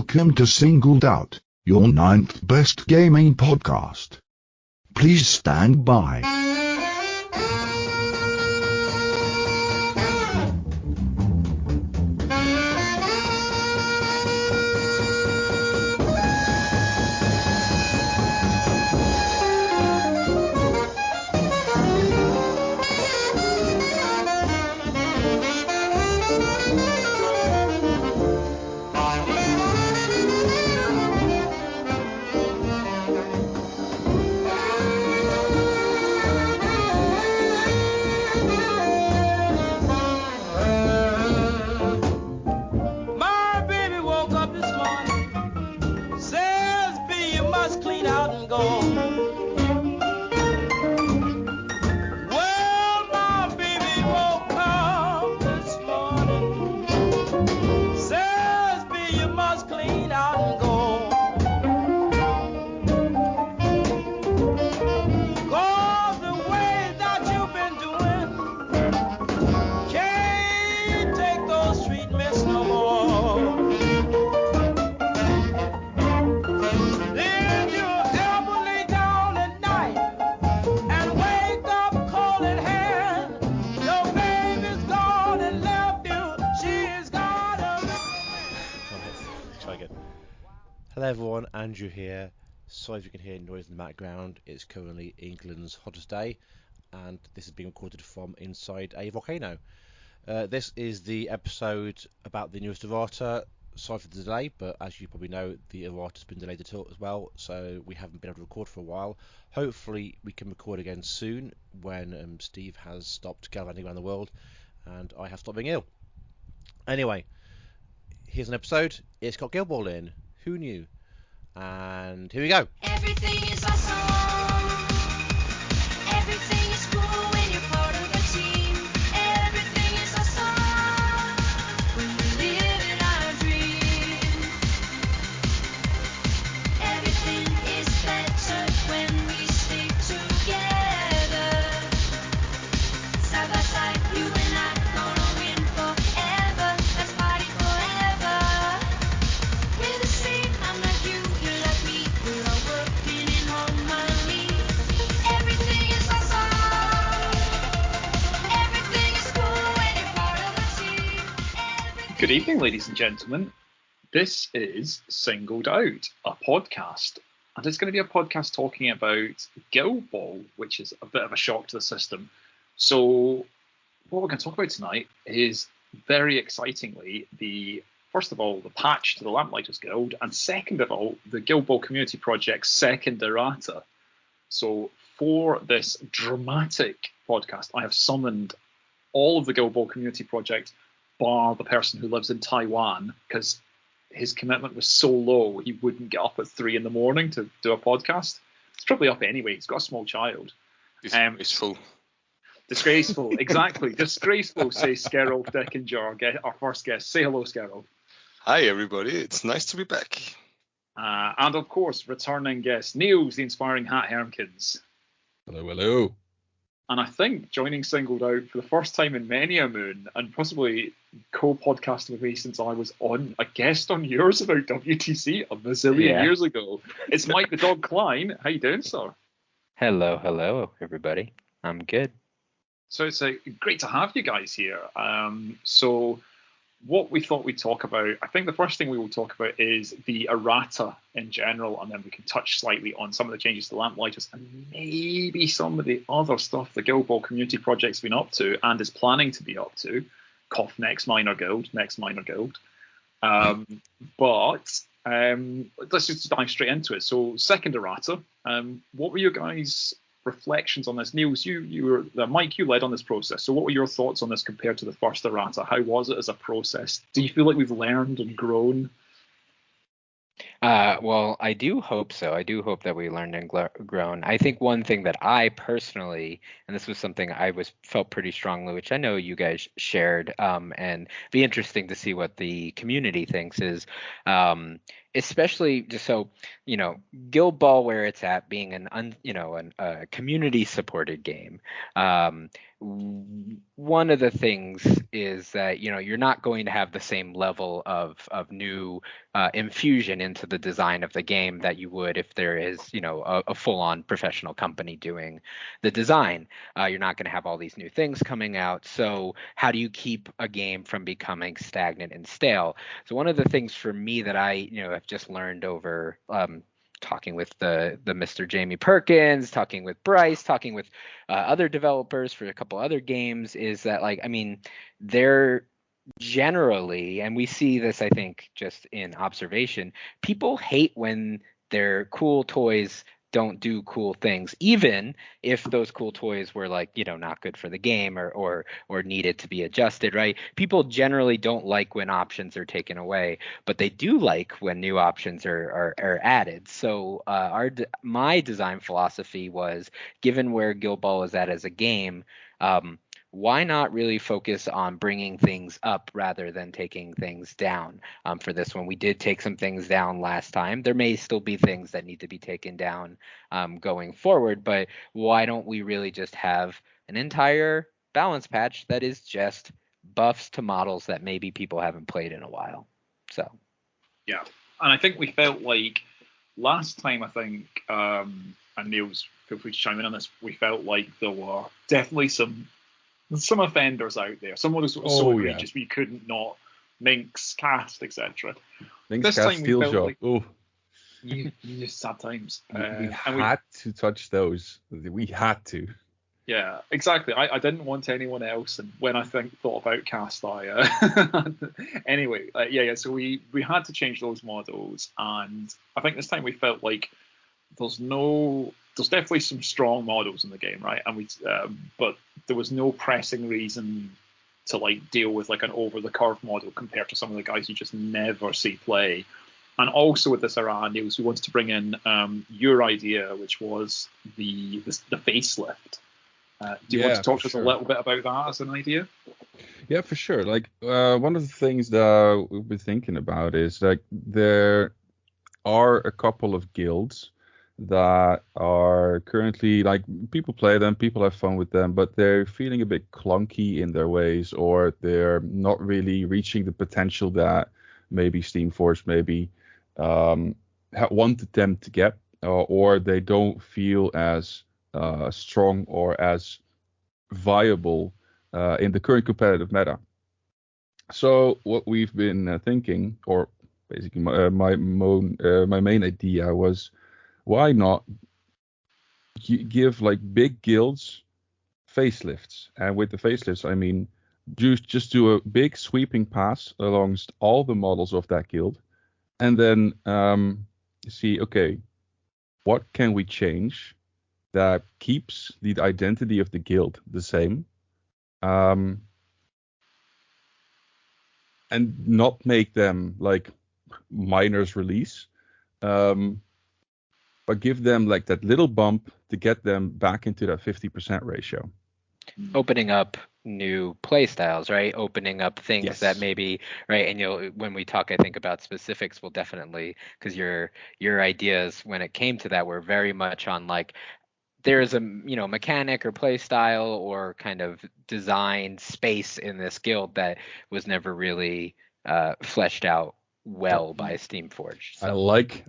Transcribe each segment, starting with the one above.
Welcome to Singled Out, your ninth best gaming podcast. Please stand by. Hello everyone, Andrew here. Sorry if you can hear noise in the background. It's currently England's hottest day, and this is being recorded from inside a volcano. This is the episode about the newest Errata. Sorry for the delay, but as you probably know, the Errata's been delayed as well, so we haven't been able to record for a while. Hopefully we can record again soon when Steve has stopped gallivanting around the world and I have stopped being ill. Anyway, here's an episode. It's got Guild Ball in. Who knew? And here we go. Everything is awesome. Everything is cool when you're part of a team. Everything is awesome when we're living our dream. Everything is better when we stick together. Side by side, you and I gonna win forever. Let's party forever. We're the same, I'm like you, you're like me. We're all working in harmony. Everything is awesome. Everything is cool when you're part of a team. Good evening, ladies and gentlemen. This is Singled Out, a podcast. And it's going to be a podcast talking about Guild Ball, which is a bit of a shock to the system. So what we're going to talk about tonight is, very excitingly, first of all, the patch to the Lamplighters Guild, and second of all, the Guild Ball Community Project's second errata. So for this dramatic podcast, I have summoned all of the Guild Ball Community Project, bar the person who lives in Taiwan, because his commitment was so low he wouldn't get up at 3 a.m. to do a podcast. He's probably up anyway. He's got a small child. Disgraceful. Disgraceful, exactly. Disgraceful, says Skerrill Dickinger, our first guest. Say hello, Skerrill. Hi, everybody. It's nice to be back. And of course, returning guest, Niels, the inspiring Hat Hermkins. Hello, hello. And I think joining Singled Out for the first time in many a moon, and possibly co-podcasting with me since I was on a guest on yours about WTC a bazillion years ago, it's Mike the Dog Klein. How you doing, sir? Hello, everybody. I'm good. So it's great to have you guys here. So what we thought we'd talk about, I think the first thing we will talk about is the errata in general, and then we can touch slightly on some of the changes to Lamplighters and maybe some of the other stuff the Guild Ball Community Project's been up to and is planning to be up to. Cough, next minor guild. But let's just dive straight into it. So second errata, what were your guys' reflections on this? Niels, you were Mike, you led on this process. So what were your thoughts on this compared to the first errata? How was it as a process? Do you feel like we've learned and grown? Well, I do hope so. I do hope that we learned and grown. I think one thing that I personally, and this was something I felt pretty strongly, which I know you guys shared, and be interesting to see what the community thinks, is especially just so Guild Ball, where it's at, being a community supported game. One of the things is that you're not going to have the same level of new infusion into the design of the game that you would if there is a full-on professional company doing the design. You're not going to have all these new things coming out. So how do you keep a game from becoming stagnant and stale? So one of the things for me that I have just learned over talking with the Mr. Jamie Perkins, talking with Bryce, talking with other developers for a couple other games is that they're generally, and we see this I think just in observation, people hate when their cool toys don't do cool things, even if those cool toys were not good for the game or needed to be adjusted, right? People generally don't like when options are taken away, but they do like when new options are added. So my design philosophy was, given where Guild Ball is at as a game, why not really focus on bringing things up rather than taking things down? For this one, we did take some things down last time. There may still be things that need to be taken down going forward, but why don't we really just have an entire balance patch that is just buffs to models that maybe people haven't played in a while? So Yeah, and I think we felt like last time, I think, and Neil's feel free to chime in on this, we felt like there were definitely some offenders out there. Some of those were so egregious we couldn't not. Minx, Cast, etc. Minx, This Cast, time we Steel felt Shop. like Oh, you just sad times. we had to touch those. We had to. Yeah, exactly. I didn't want anyone else, and when I thought about Cast, anyway. So we had to change those models, and I think this time we felt like there's definitely some strong models in the game, right? And but there was no pressing reason to deal with an over the curve model compared to some of the guys you just never see play. And also with this Errata news, we wanted to bring in your idea, which was the facelift. Do you want to talk to us a little bit about that as an idea? Yeah, for sure. One of the things that we've been thinking about is there are a couple of guilds that are currently people play them, people have fun with them, but they're feeling a bit clunky in their ways, or they're not really reaching the potential that maybe Steamforce wanted them to get, or they don't feel as strong or as viable in the current competitive meta. So what we've been thinking, or basically my main idea was, why not give big guilds facelifts? And with the facelifts, I mean just do a big sweeping pass amongst all the models of that guild, and then see, okay, what can we change that keeps the identity of the guild the same, and not make them miners release, but give them that little bump to get them back into that 50% ratio. Opening up new play styles, right? Opening up things that maybe, right? And when we talk, I think, about specifics, we'll definitely, because your ideas when it came to that were very much on there's a mechanic or play style or kind of design space in this guild that was never really fleshed out well by Steamforged. So. I like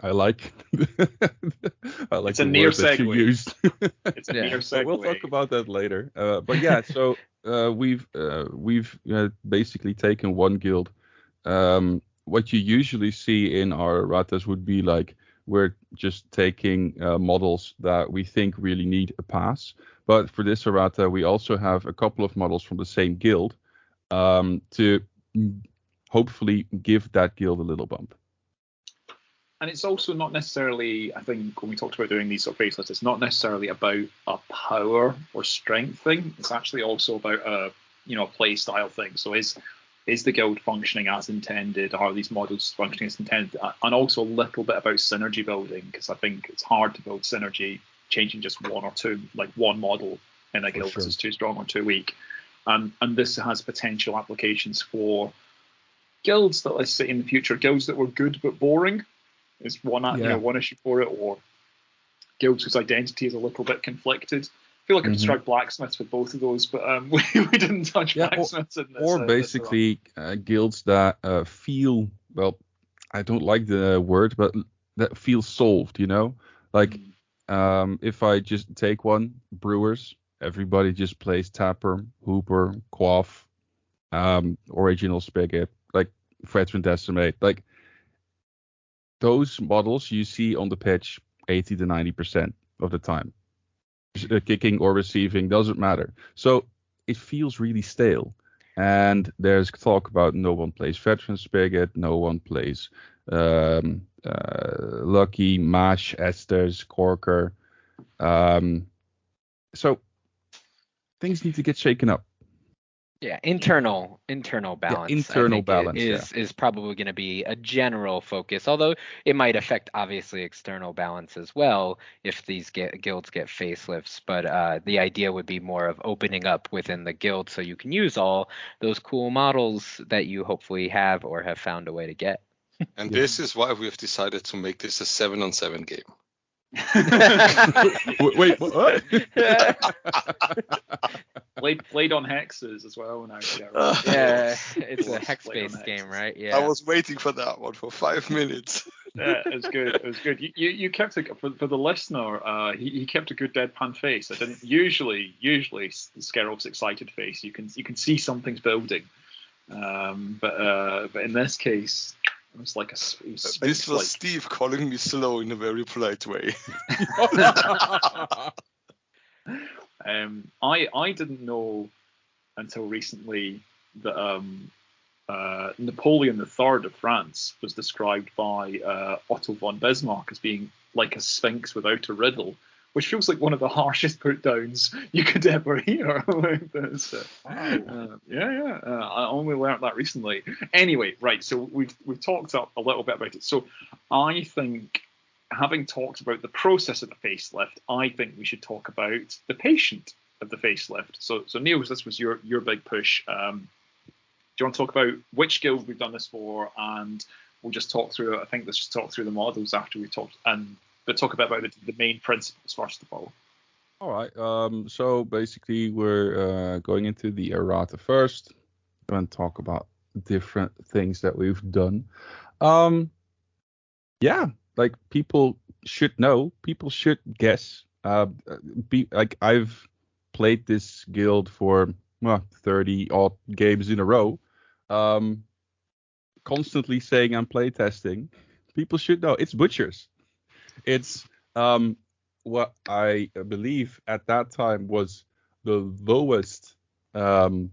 it's a near segue. You used. It's a near segue. We'll talk about that later. But yeah, so we've basically taken one guild. What you usually see in our Erratas would be we're just taking models that we think really need a pass. But for this Errata, we also have a couple of models from the same guild to hopefully give that guild a little bump. And it's also not necessarily, I think, when we talked about doing these sort of facelifts, it's not necessarily about a power or strength thing. It's actually also about a play style thing. So is the guild functioning as intended? Are these models functioning as intended? And also a little bit about synergy building, because I think it's hard to build synergy changing just one or two, one model in a guild because it's too strong or too weak. And this has potential applications for guilds that, let's say in the future, guilds that were good but boring. is one Yeah. one issue for it, or guilds whose identity is a little bit conflicted. I feel like I could strike blacksmiths with both of those, but we didn't touch blacksmiths in this. Or basically guilds that feel, well, I don't like the word, but that feel solved, you know? Like, if I just take one, brewers, everybody just plays Tapper, Hooper, Quaff, Original Spigot, like Veteran Decimate. Like, those models you see on the pitch 80 to 90% of the time. Kicking or receiving, doesn't matter. So it feels really stale. And there's talk about no one plays Veteran Spigot, no one plays Lucky, Mash, Esters, Corker. So things need to get shaken up. Yeah, internal balance. Internal I think balance, is probably going to be a general focus, although it might affect obviously external balance as well if these guilds get facelifts. But the idea would be more of opening up within the guild so you can use all those cool models that you hopefully have or have found a way to get. And this is why we have decided to make this a 7-on-7 game. Wait, what? Played on hexes as well now. Yeah, it's a hex-based game, right? Yeah. I was waiting for that one for 5 minutes. Yeah, it was good. It was good. You kept for the listener. He kept a good deadpan face. I didn't usually Skerrov's excited face. You can see something's building. But in this case, it was like This was Steve calling me slow in a very polite way. I didn't know until recently that Napoleon III of France was described by Otto von Bismarck as being like a sphinx without a riddle, which feels like one of the harshest put downs you could ever hear. I only learnt that recently. Anyway, right, so we've talked up a little bit about it. So I think, having talked about the process of the facelift, I think we should talk about the patient of the facelift. So Niels, this was your big push. Do you want to talk about which guild we've done this for, and we'll just talk through it. I think let's just talk through the models after we've talked, but talk about the main principles first of all. All right. So basically, we're going into the errata first, and talk about different things that we've done. Yeah, like people should know. People should guess. I've played this guild for 30 odd games in a row. Constantly saying I'm playtesting. People should know it's butchers. It's what I believe at that time was the lowest win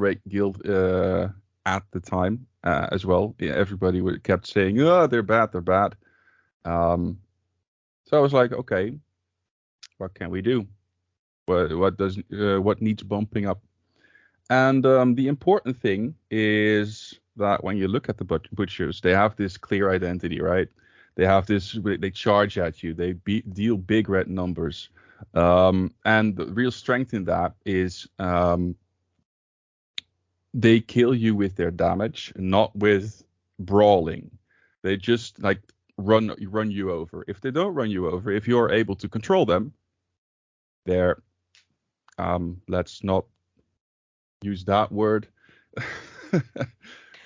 rate guild at the time as well. Yeah, everybody kept saying, "Oh, they're bad." So I was like, okay, what can we do? What needs bumping up? And the important thing is that when you look at the butchers, they have this clear identity, right? They have this. They charge at you. They deal big red numbers, and the real strength in that is they kill you with their damage, not with brawling. They just like run you over. If they don't run you over, if you're able to control them, they're let's not use that word.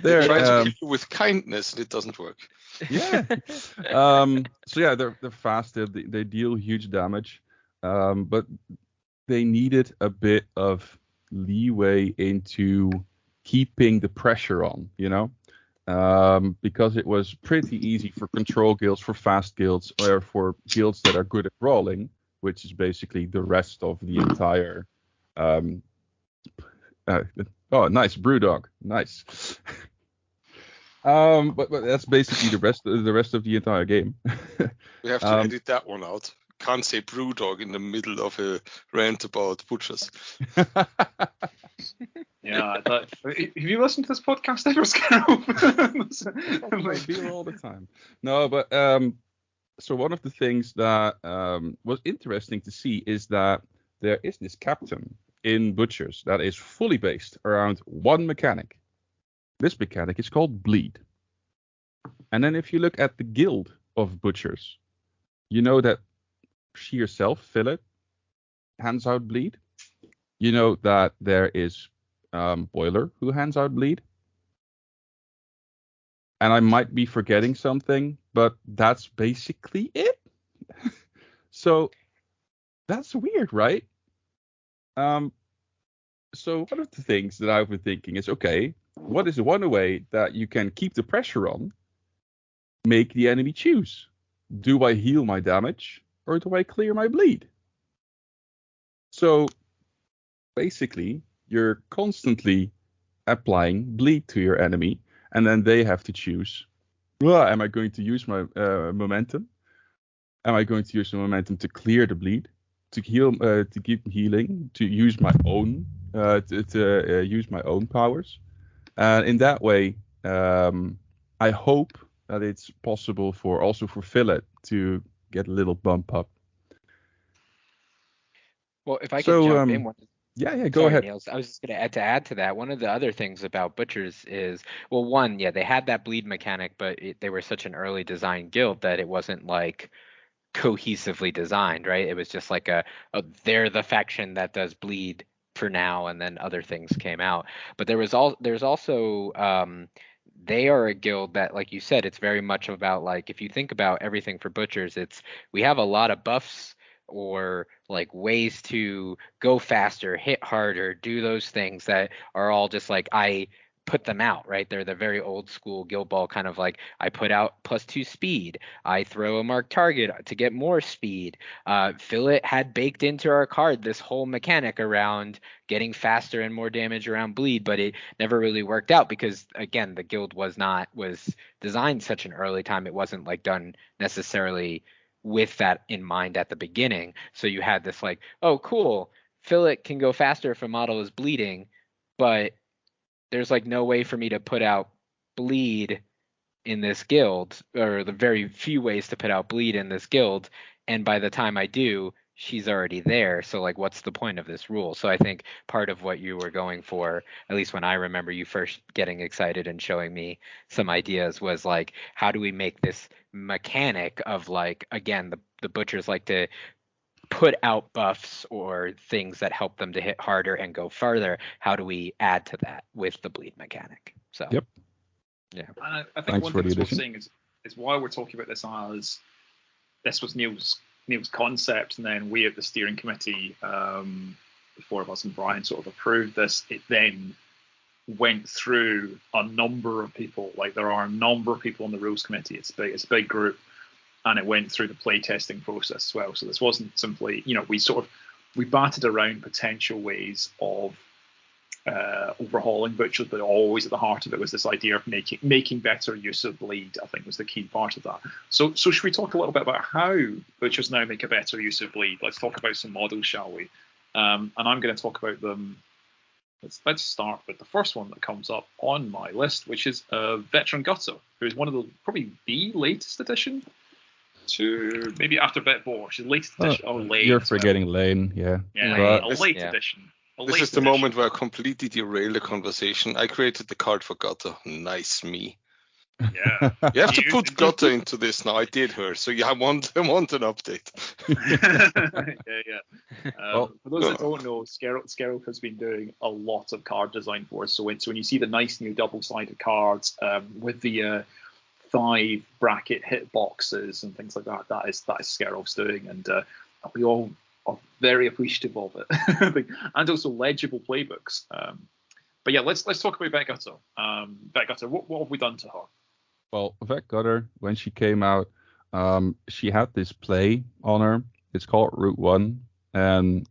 They try to kill you with kindness, and it doesn't work. Yeah. So yeah, they're fast. They deal huge damage, but they needed a bit of leeway into keeping the pressure on, you know, because it was pretty easy for control guilds, for fast guilds, or for guilds that are good at brawling, which is basically the rest of the entire. Oh, nice Brewdog, nice. But that's basically the rest of the entire game. We have to edit that one out. Can't say Brewdog in the middle of a rant about butchers. Yeah, have you listened to this podcast ever, I feel all the time. No, but so one of the things that was interesting to see is that there is this captain in butchers that is fully based around one mechanic. This mechanic is called bleed. And then if you look at the guild of butchers, you know that she herself, Philip, hands out bleed. You know that there is Boiler who hands out bleed. And I might be forgetting something, but that's basically it. So that's weird, right? So one of the things that I've been thinking is, okay, what is one way that you can keep the pressure on? Make the enemy choose. Do I heal my damage or do I clear my bleed? So basically, you're constantly applying bleed to your enemy, and then they have to choose. Well, am I going to use my momentum? Am I going to use the momentum to clear the bleed, to heal, to keep healing, to use my own, to use my own powers? And in that way, I hope that it's possible for Philip to get a little bump up. Well, if I could So, jump in, yeah, go sorry, ahead. Niels. I was just going to add to that. One of the other things about Butchers is, well, one, yeah, they had that bleed mechanic, but they were such an early design guild that it wasn't like cohesively designed, right? It was just like they're the faction that does bleed for now, and then other things came out. But there's also they are a guild that, like you said, it's very much about, like, if you think about everything for Butchers, we have a lot of buffs or like ways to go faster, hit harder, do those things that are all just like, I put them out, right? They're the very old school Guild Ball kind of like, I put out +2 speed, I throw a marked target to get more speed. Philip had baked into our card this whole mechanic around getting faster and more damage around bleed, but it never really worked out because, again, the guild was designed such an early time. It wasn't like done necessarily with that in mind at the beginning. So you had this like, oh, cool, Philip can go faster if a model is bleeding, but there's like no way for me to put out bleed in this guild, or the very few ways to put out bleed in this guild. And by the time I do, she's already there. So like, what's the point of this rule? So I think part of what you were going for, at least when I remember you first getting excited and showing me some ideas, was like, how do we make this mechanic of, like, again, the butchers like to put out buffs or things that help them to hit harder and go farther. How do we add to that with the bleed mechanic? So, Yep. Yeah. And I think Thanks one for thing the that's worth addition. saying is why we're talking about this as this was Neil's concept, and then we at the steering committee, the four of us and Brian, sort of approved this. It then went through a number of people. Like, there are a number of people on the rules committee. It's a big group, and it went through the play testing process as well. So this wasn't simply, we batted around potential ways of overhauling Butchers, but always at the heart of it was this idea of making better use of bleed. I think was the key part of that. So should we talk a little bit about how Butchers now make a better use of bleed? Let's talk about some models, shall we? And I'm going to talk about them. Let's start with the first one that comes up on my list, which is Veteran Gutter, who is one of probably the latest addition to, maybe after Vet Boar. She's the latest edition. Lane. You're forgetting Lane, yeah. Yeah, Lane, a late edition. This is the moment where I completely derailed the conversation. I created the card for Gutter. Nice me. Yeah. You have to put Gutter into this now. I did her, so I want an update. yeah. For those that don't know, Skerov has been doing a lot of card design for us. So when you see the nice new double-sided cards with the 5 bracket hit boxes and things like that, that is Skerov's doing, and we all are very appreciative of it, and also legible playbooks. But yeah, let's talk about Vet Gutter. Vet Gutter, what have we done to her? Well, Vet Gutter, when she came out, she had this play on her. It's called Route 1, and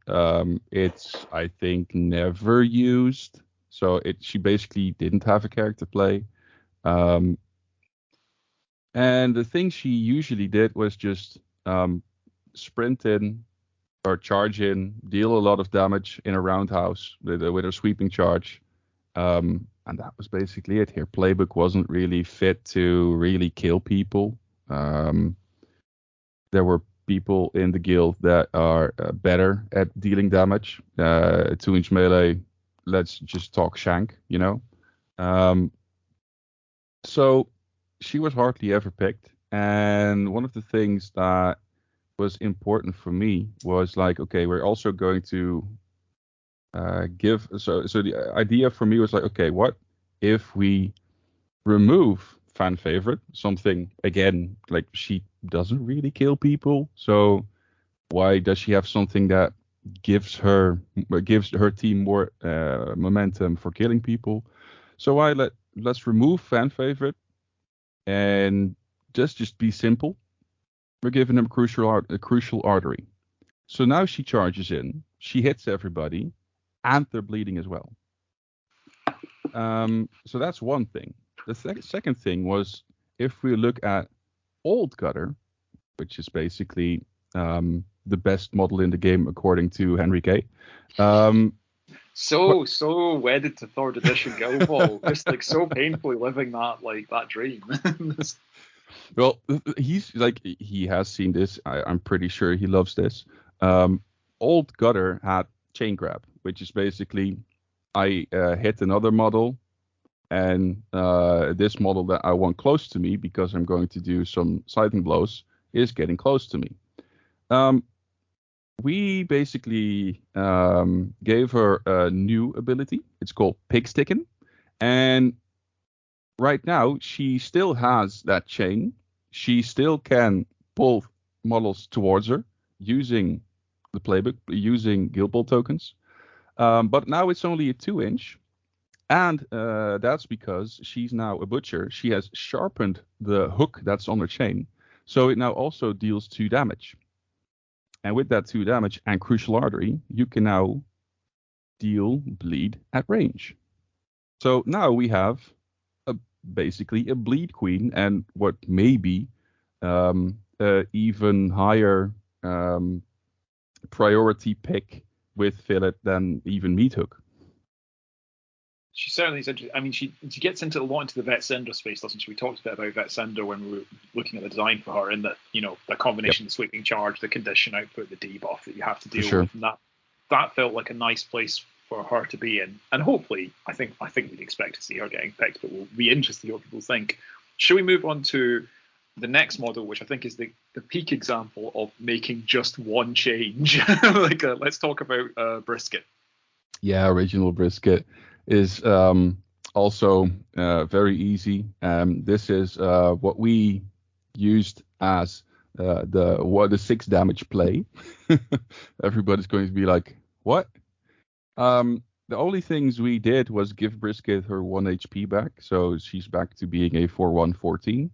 it's, I think, never used. So she basically didn't have a character play. And the thing she usually did was just sprint in or charge in, deal a lot of damage in a roundhouse with her sweeping charge. And that was basically it. Her playbook wasn't really fit to really kill people. There were people in the guild that are better at dealing damage. 2-inch melee, let's just talk shank, So she was hardly ever picked. And one of the things that was important for me was like, okay, we're also going to give. So the idea for me was like, okay, what if we remove fan favorite, something again like she doesn't really kill people, so why does she have something that gives her team more momentum for killing people? So let's remove fan favorite and just be simple. We're giving him a crucial artery. So now she charges in, she hits everybody, and they're bleeding as well. So that's one thing. The second thing was if we look at old gutter, which is basically the best model in the game according to Henry K. So wedded to third edition Guild Ball, just like so painfully living that dream. Well, he's like he has seen this. I'm pretty sure he loves this. Old gutter had chain grab, which is basically I hit another model, and this model that I want close to me because I'm going to do some sighting blows is getting close to me. We basically gave her a new ability. It's called pig sticking, and right now she still has that chain. She still can pull models towards her using the playbook, using Guild Ball tokens. But now it's only a 2-inch. And that's because she's now a butcher. She has sharpened the hook that's on her chain. So it now also deals 2 damage. And with that 2 damage and crucial artery, you can now deal bleed at range. So now we have basically a bleed queen and what may be even higher priority pick with fillet than even meat hook. She certainly is interesting. I mean, she gets into a lot into the Vet Cinder space, doesn't she? We talked a bit about Vet Cinder when we were looking at the design for her, and that the combination of the sweeping charge, the condition output, the debuff that you have to deal with, and that felt like a nice place for her to be in. And hopefully, I think we'd expect to see her getting picked, but we'll be interested to see what people think. Should we move on to the next model, which I think is the peak example of making just one change? Let's talk about Brisket. Yeah, original Brisket is also very easy. This is what we used as the 6 damage play. Everybody's going to be like, what? The only things we did was give Brisket her 1 HP back, so she's back to being a 4/1/14.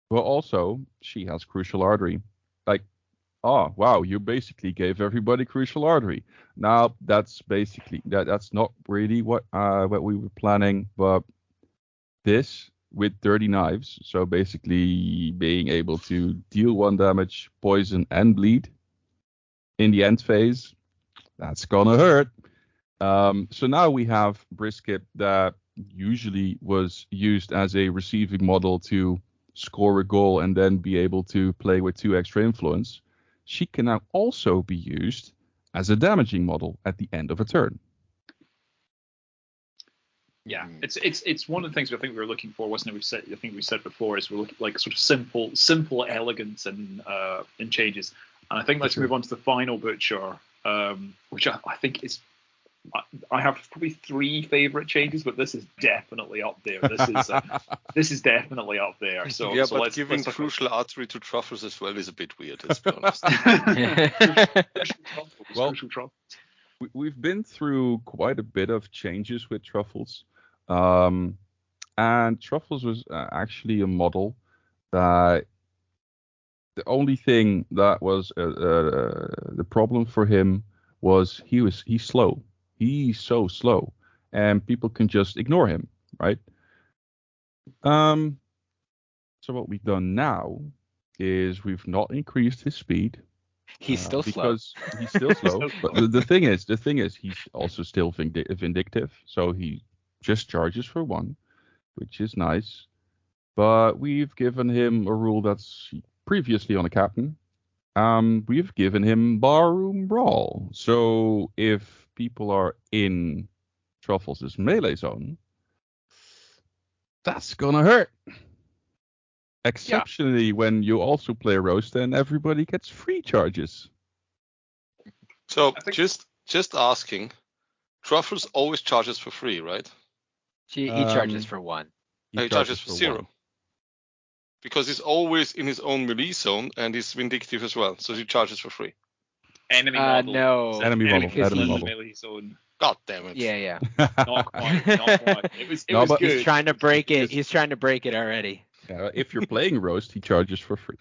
But also she has crucial artery. Like, oh wow, you basically gave everybody crucial artery. Now that's basically that's not really what we were planning, but this with dirty knives, so basically being able to deal 1 damage, poison and bleed in the end phase, that's gonna hurt. So now we have Brisket that usually was used as a receiving model to score a goal and then be able to play with 2 extra influence. She can now also be used as a damaging model at the end of a turn. Yeah, it's one of the things I think we were looking for, wasn't it? I think we said before is we're looking like sort of simple elegance and changes. And I think let's move on to the final butcher, which I think is. I have probably 3 favorite changes, but this is definitely up there. This is definitely up there. So yeah, so but let's giving crucial artery to truffles as well is a bit weird. Let's be honest. Well, we've been through quite a bit of changes with truffles, and truffles was actually a model that the only thing that was the problem for him was he's slow. He's so slow, and people can just ignore him, right? So what we've done now is we've not increased his speed. He's still slow. Because he's still slow. But the thing is, he's also still vindictive. So he just charges for 1, which is nice. But we've given him a rule that's previously on a captain. We've given him Barroom Brawl. So if people are in Truffles' melee zone, that's gonna hurt. Exceptionally, when you also play roast, then everybody gets free charges. So I think- just asking, Truffles always charges for free, right? He charges for 1. He charges for 0. one. Because he's always in his own melee zone and he's vindictive as well, so he charges for free. Enemy model. No. Enemy model. because Enemy he- model. Melee zone. God damn it. Yeah. Not quite. Not quite. It was No, but good. He's trying to break it. He's trying to break it already. If you're playing roast, he charges for free.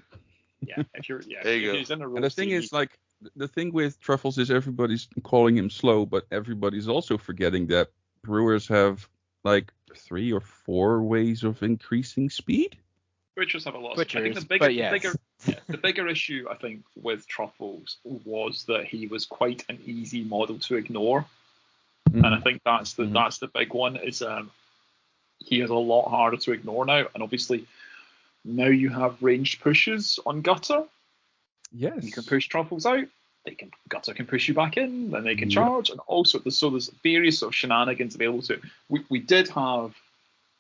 Yeah, if you're There you if go. he's in a And the thing roast, is, like, the thing with Truffles is everybody's calling him slow, but everybody's also forgetting that brewers have like 3 or 4 ways of increasing speed. Butchers have a lot. I think Butchers, the bigger, but yes. the bigger issue I think with Truffles was that he was quite an easy model to ignore, and I think that's the big one. Is he is a lot harder to ignore now, and obviously now you have ranged pushes on Gutter. Yes. You can push Truffles out. Gutter can push you back in, then they can Yep. charge, and also there's various sort of shenanigans available to it. We did have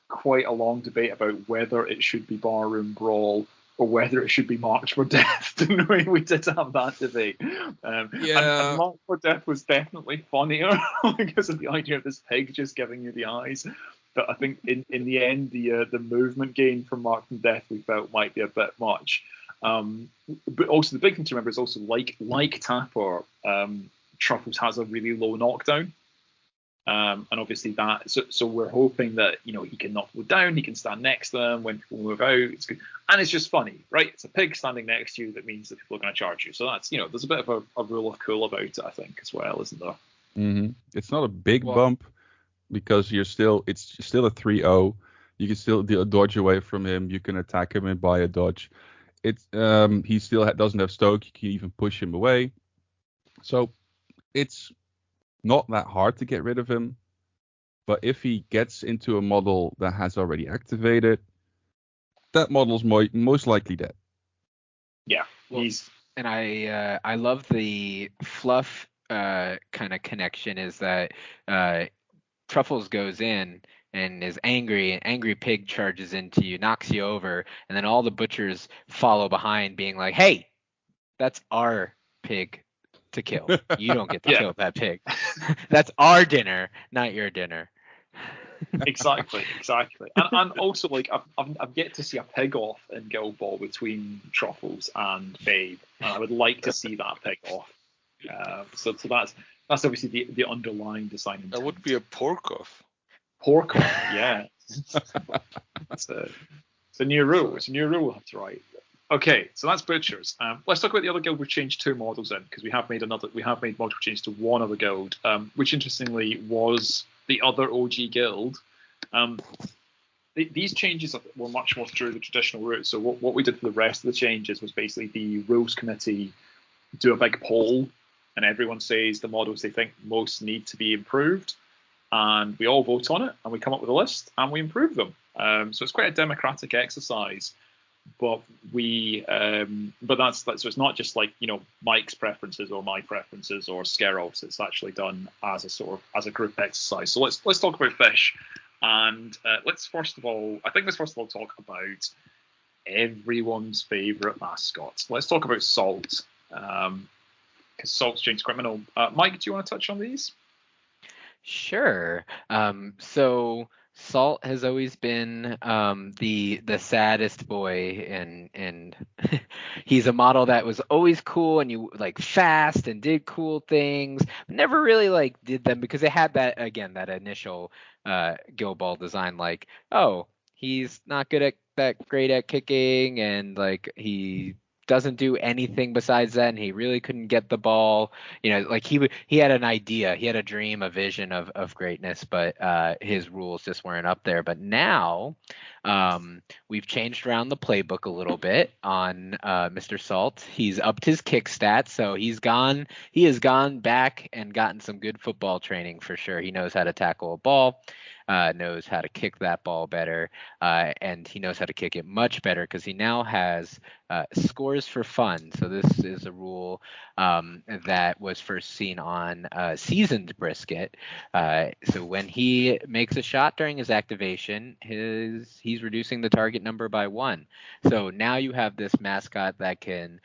quite a long debate about whether it should be Barroom Brawl or whether it should be March for Death, didn't we? We did have that debate. And March for Death was definitely funnier because of the idea of this pig just giving you the eyes. But I think in the end, the movement gain from March for Death we felt might be a bit much. But also the big thing to remember is also like Tapper, Truffles has a really low knockdown. And obviously that, so we're hoping that, you know, he can knock people down, he can stand next to them when people move out. It's good. And it's just funny, right? It's a pig standing next to you that means that people are going to charge you. So that's, you know, there's a bit of a rule of cool about it, I think, as well, isn't there? Mm-hmm. It's not a big bump because it's still a 3-0. You can still dodge away from him. You can attack him and buy a dodge. He still doesn't have stoke. You can even push him away. So it's not that hard to get rid of him. But if he gets into a model that has already activated, that model's most likely dead. Yeah, And I love the fluff kind of connection is that Truffles goes in and is angry, and angry pig charges into you, knocks you over, and then all the butchers follow behind being like, hey, that's our pig to kill. You don't get to kill that pig. That's our dinner, not your dinner. exactly. And also, like, I've yet to see a pig off in Guild Ball between Truffles and Babe, and I would like to see that pig off. So that's obviously the underlying design. That would be a pork off. Pork off, yeah. It's a new rule. It's a new rule we'll have to write. Okay, so that's Butchers. Let's talk about the other guild we've changed 2 models in, because we have made multiple changes to one other guild, which interestingly was the other OG guild. These changes were much more through the traditional route. So what we did for the rest of the changes was basically the rules committee do a big poll, and everyone says the models they think most need to be improved, and we all vote on it, and we come up with a list, and we improve them. So it's quite a democratic exercise. But so it's not just like, you know, Mike's preferences or my preferences or Skerov's. It's actually done as a group exercise. So let's talk about fish, and let's first of all talk about everyone's favourite mascot. Let's talk about Salt, because Salt's changed criminal. Mike, do you want to touch on these? Sure. So Salt has always been the saddest boy, and he's a model that was always cool and you like fast and did cool things. Never really like did them because it had that initial Guild Ball design, like, oh, he's not great at kicking, and like he doesn't do anything besides that, and he really couldn't get the ball. You know, like he had an idea, he had a dream, a vision of greatness, but his rules just weren't up there. But now we've changed around the playbook a little bit on Mr. Salt. He's upped his kick stats, so he has gone back and gotten some good football training for sure. He knows how to tackle a ball. knows how to kick that ball better, and he knows how to kick it much better because he now has scores for fun. So this is a rule that was first seen on Seasoned Brisket. So when he makes a shot during his activation, he's reducing the target number by 1. So now you have this mascot that can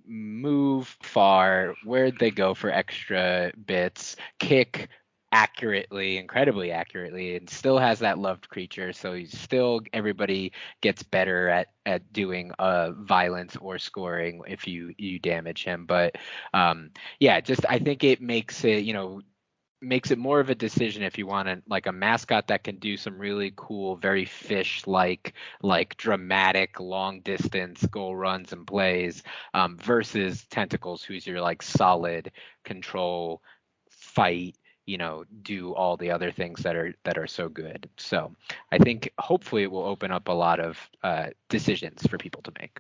move far, where'd they go for extra bits, kick accurately, incredibly accurately, and still has that loved creature. So he's still, everybody gets better at doing violence or scoring if you damage him. But yeah, just I think it makes it, makes it more of a decision if you want a mascot that can do some really cool, very fish like dramatic long distance goal runs and plays, versus Tentacles, who's your solid control, fight, do all the other things that are so good. So I think hopefully it will open up a lot of decisions for people to make.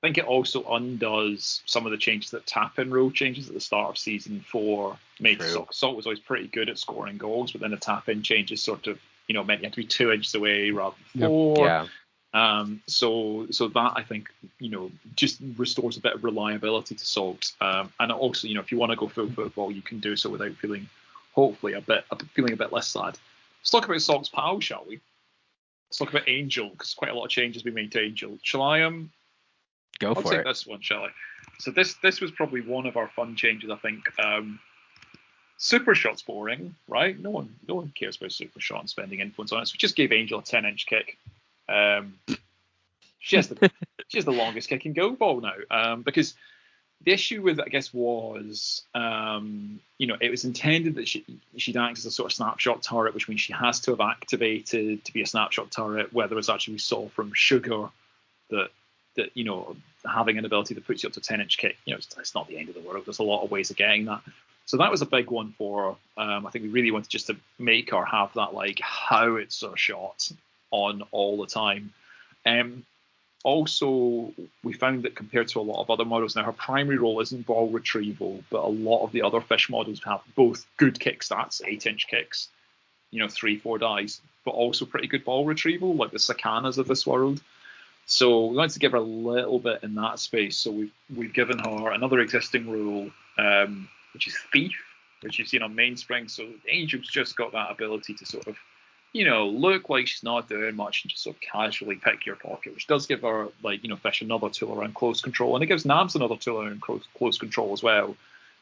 I think it also undoes some of the changes that tap-in rule changes at the start of season 4 made. Salt was always pretty good at scoring goals, but then the tap-in changes sort of, meant you had to be 2 inches away rather than 4. Yeah. So that, I think, just restores a bit of reliability to Salt. And also, if you want to go full football, you can do so without feeling, hopefully, a bit less sad. Let's talk about Salt's pal, shall we? Let's talk about Angel, because quite a lot of changes been made to Angel. Shall I Go for it. I'll take this one, shall I? So this was probably one of our fun changes, I think. Super Shot's boring, right? No one cares about Super Shot and spending influence on it. So we just gave Angel a 10-inch kick. She has the longest kick in Go Ball now. Because the issue with it, I guess, was it was intended that she'd act as a sort of snapshot turret, which means she has to have activated to be a snapshot turret. Whether it's actually we saw from Sugar that having an ability that puts you up to 10-inch kick, it's not the end of the world. There's a lot of ways of getting that. So that was a big one for her. I think we really wanted just to make her have that howitzer shot on all the time. Also, we found that compared to a lot of other models, now her primary role isn't ball retrieval, but a lot of the other fish models have both good kick stats, 8-inch kicks, 3-4 dice, but also pretty good ball retrieval, like the Sakanas of this world. So we wanted to give her a little bit in that space. So we've given her another existing rule, which is Thief, which you've seen on Mainspring. So Angel's just got that ability to sort of, look like she's not doing much and just sort of casually pick your pocket, which does give her, Fish another tool around close control. And it gives Nams another tool around close control as well.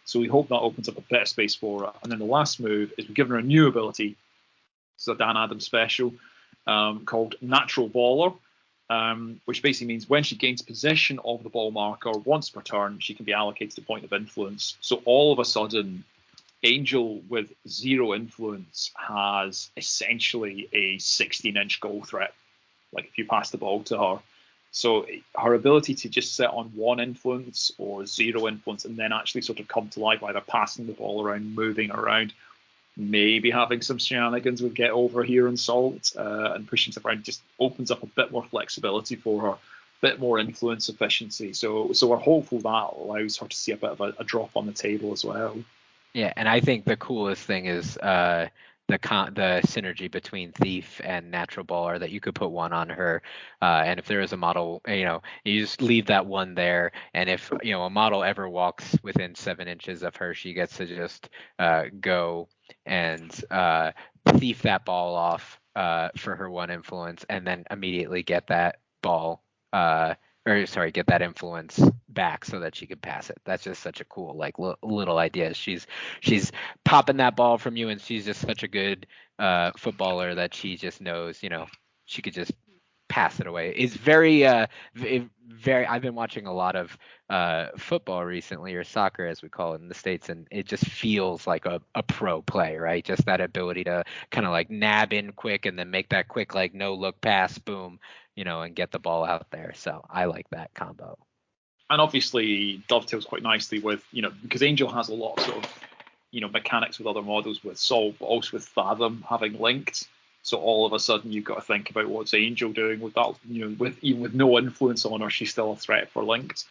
So we hope that opens up a bit of space for her. And then the last move is we've given her a new ability. It's a Dan Adams special called Natural Baller. Which basically means when she gains possession of the ball marker once per turn, she can be allocated a point of influence. So all of a sudden, Angel with 0 influence has essentially a 16-inch goal threat, if you pass the ball to her. So her ability to just sit on 1 influence or 0 influence and then actually sort of come to life, either passing the ball around, moving around, maybe having some shenanigans with Get Over here and Salt and pushing stuff around, just opens up a bit more flexibility for her, a bit more influence efficiency. So we're hopeful that allows her to see a bit of a drop on the table as well. Yeah, and I think the coolest thing is the synergy between Thief and Natural Baller, that you could put one on her, and if there is a model, you just leave that one there, and if a model ever walks within 7 inches of her, she gets to just go and thief that ball off for her 1 influence, and then immediately get that ball get that influence back so that she could pass it. That's just such a cool little idea. She's popping that ball from you, and she's just such a good footballer that she just knows, she could just pass it away. It's very I've been watching a lot of football recently, or soccer as we call it in the States, and it just feels like a pro play, right? Just that ability to kind of nab in quick and then make that quick no look pass, boom, and get the ball out there. So I like that combo. And obviously dovetails quite nicely with, because Angel has a lot of sort of, mechanics with other models with Sol, but also with Fathom having linked. So all of a sudden you've got to think about what's Angel doing with that, even with no influence on her, she's still a threat for linked.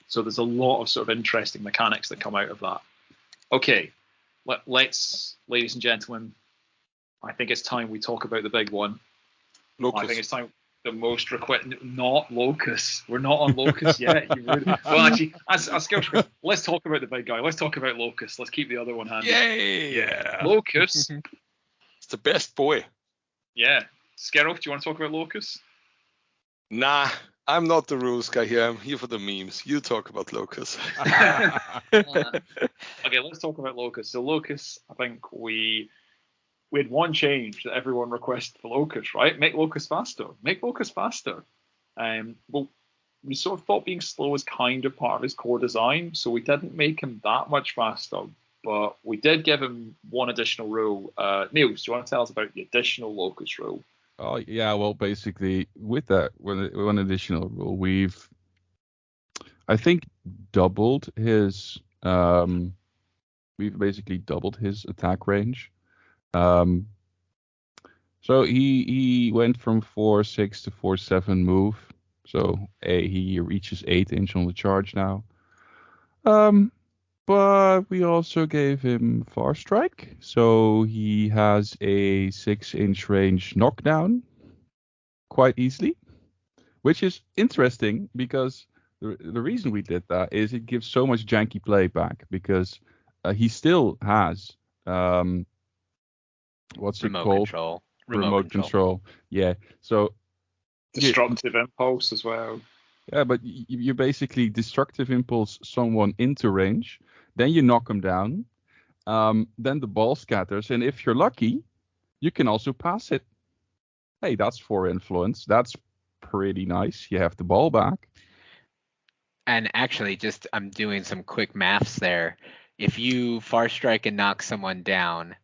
So there's a lot of sort of interesting mechanics that come out of that. Okay, let's, ladies and gentlemen, I think it's time we talk about the big one. Locust. I think it's time. The most requested, not Locust. We're not on Locust yet. Well, actually, as let's talk about the big guy. Let's talk about Locust. Let's keep the other one handy. Yeah. Locust. It's the best boy. Yeah. Skerov, do you want to talk about Locust? Nah, I'm not the rules guy here. I'm here for the memes. You talk about Locust. Okay, let's talk about Locust. So Locust, I think we had one change that everyone requested for Locust, right? Make Locust faster. Make Locust faster. Well, we sort of thought being slow was kind of part of his core design, so we didn't make him that much faster, but we did give him one additional rule. Niels, do you want to tell us about the additional Locust rule? Oh yeah, well basically with that one additional rule, we've I think doubled his we've basically doubled his attack range. So he went from 4.6 to 4.7 move. So he reaches 8-inch on the charge now. But we also gave him Far Strike, so he has a 6-inch range knockdown quite easily, which is interesting because the reason we did that is it gives so much janky play back because he still has what's it called? Remote control. Yeah. So Destructive impulse as well. Yeah, but you basically destructive impulse someone into range, then you knock them down, then the ball scatters, and if you're lucky, you can also pass it. Hey, that's 4 influence. That's pretty nice. You have the ball back. And actually, I'm doing some quick maths there. If you far strike and knock someone down,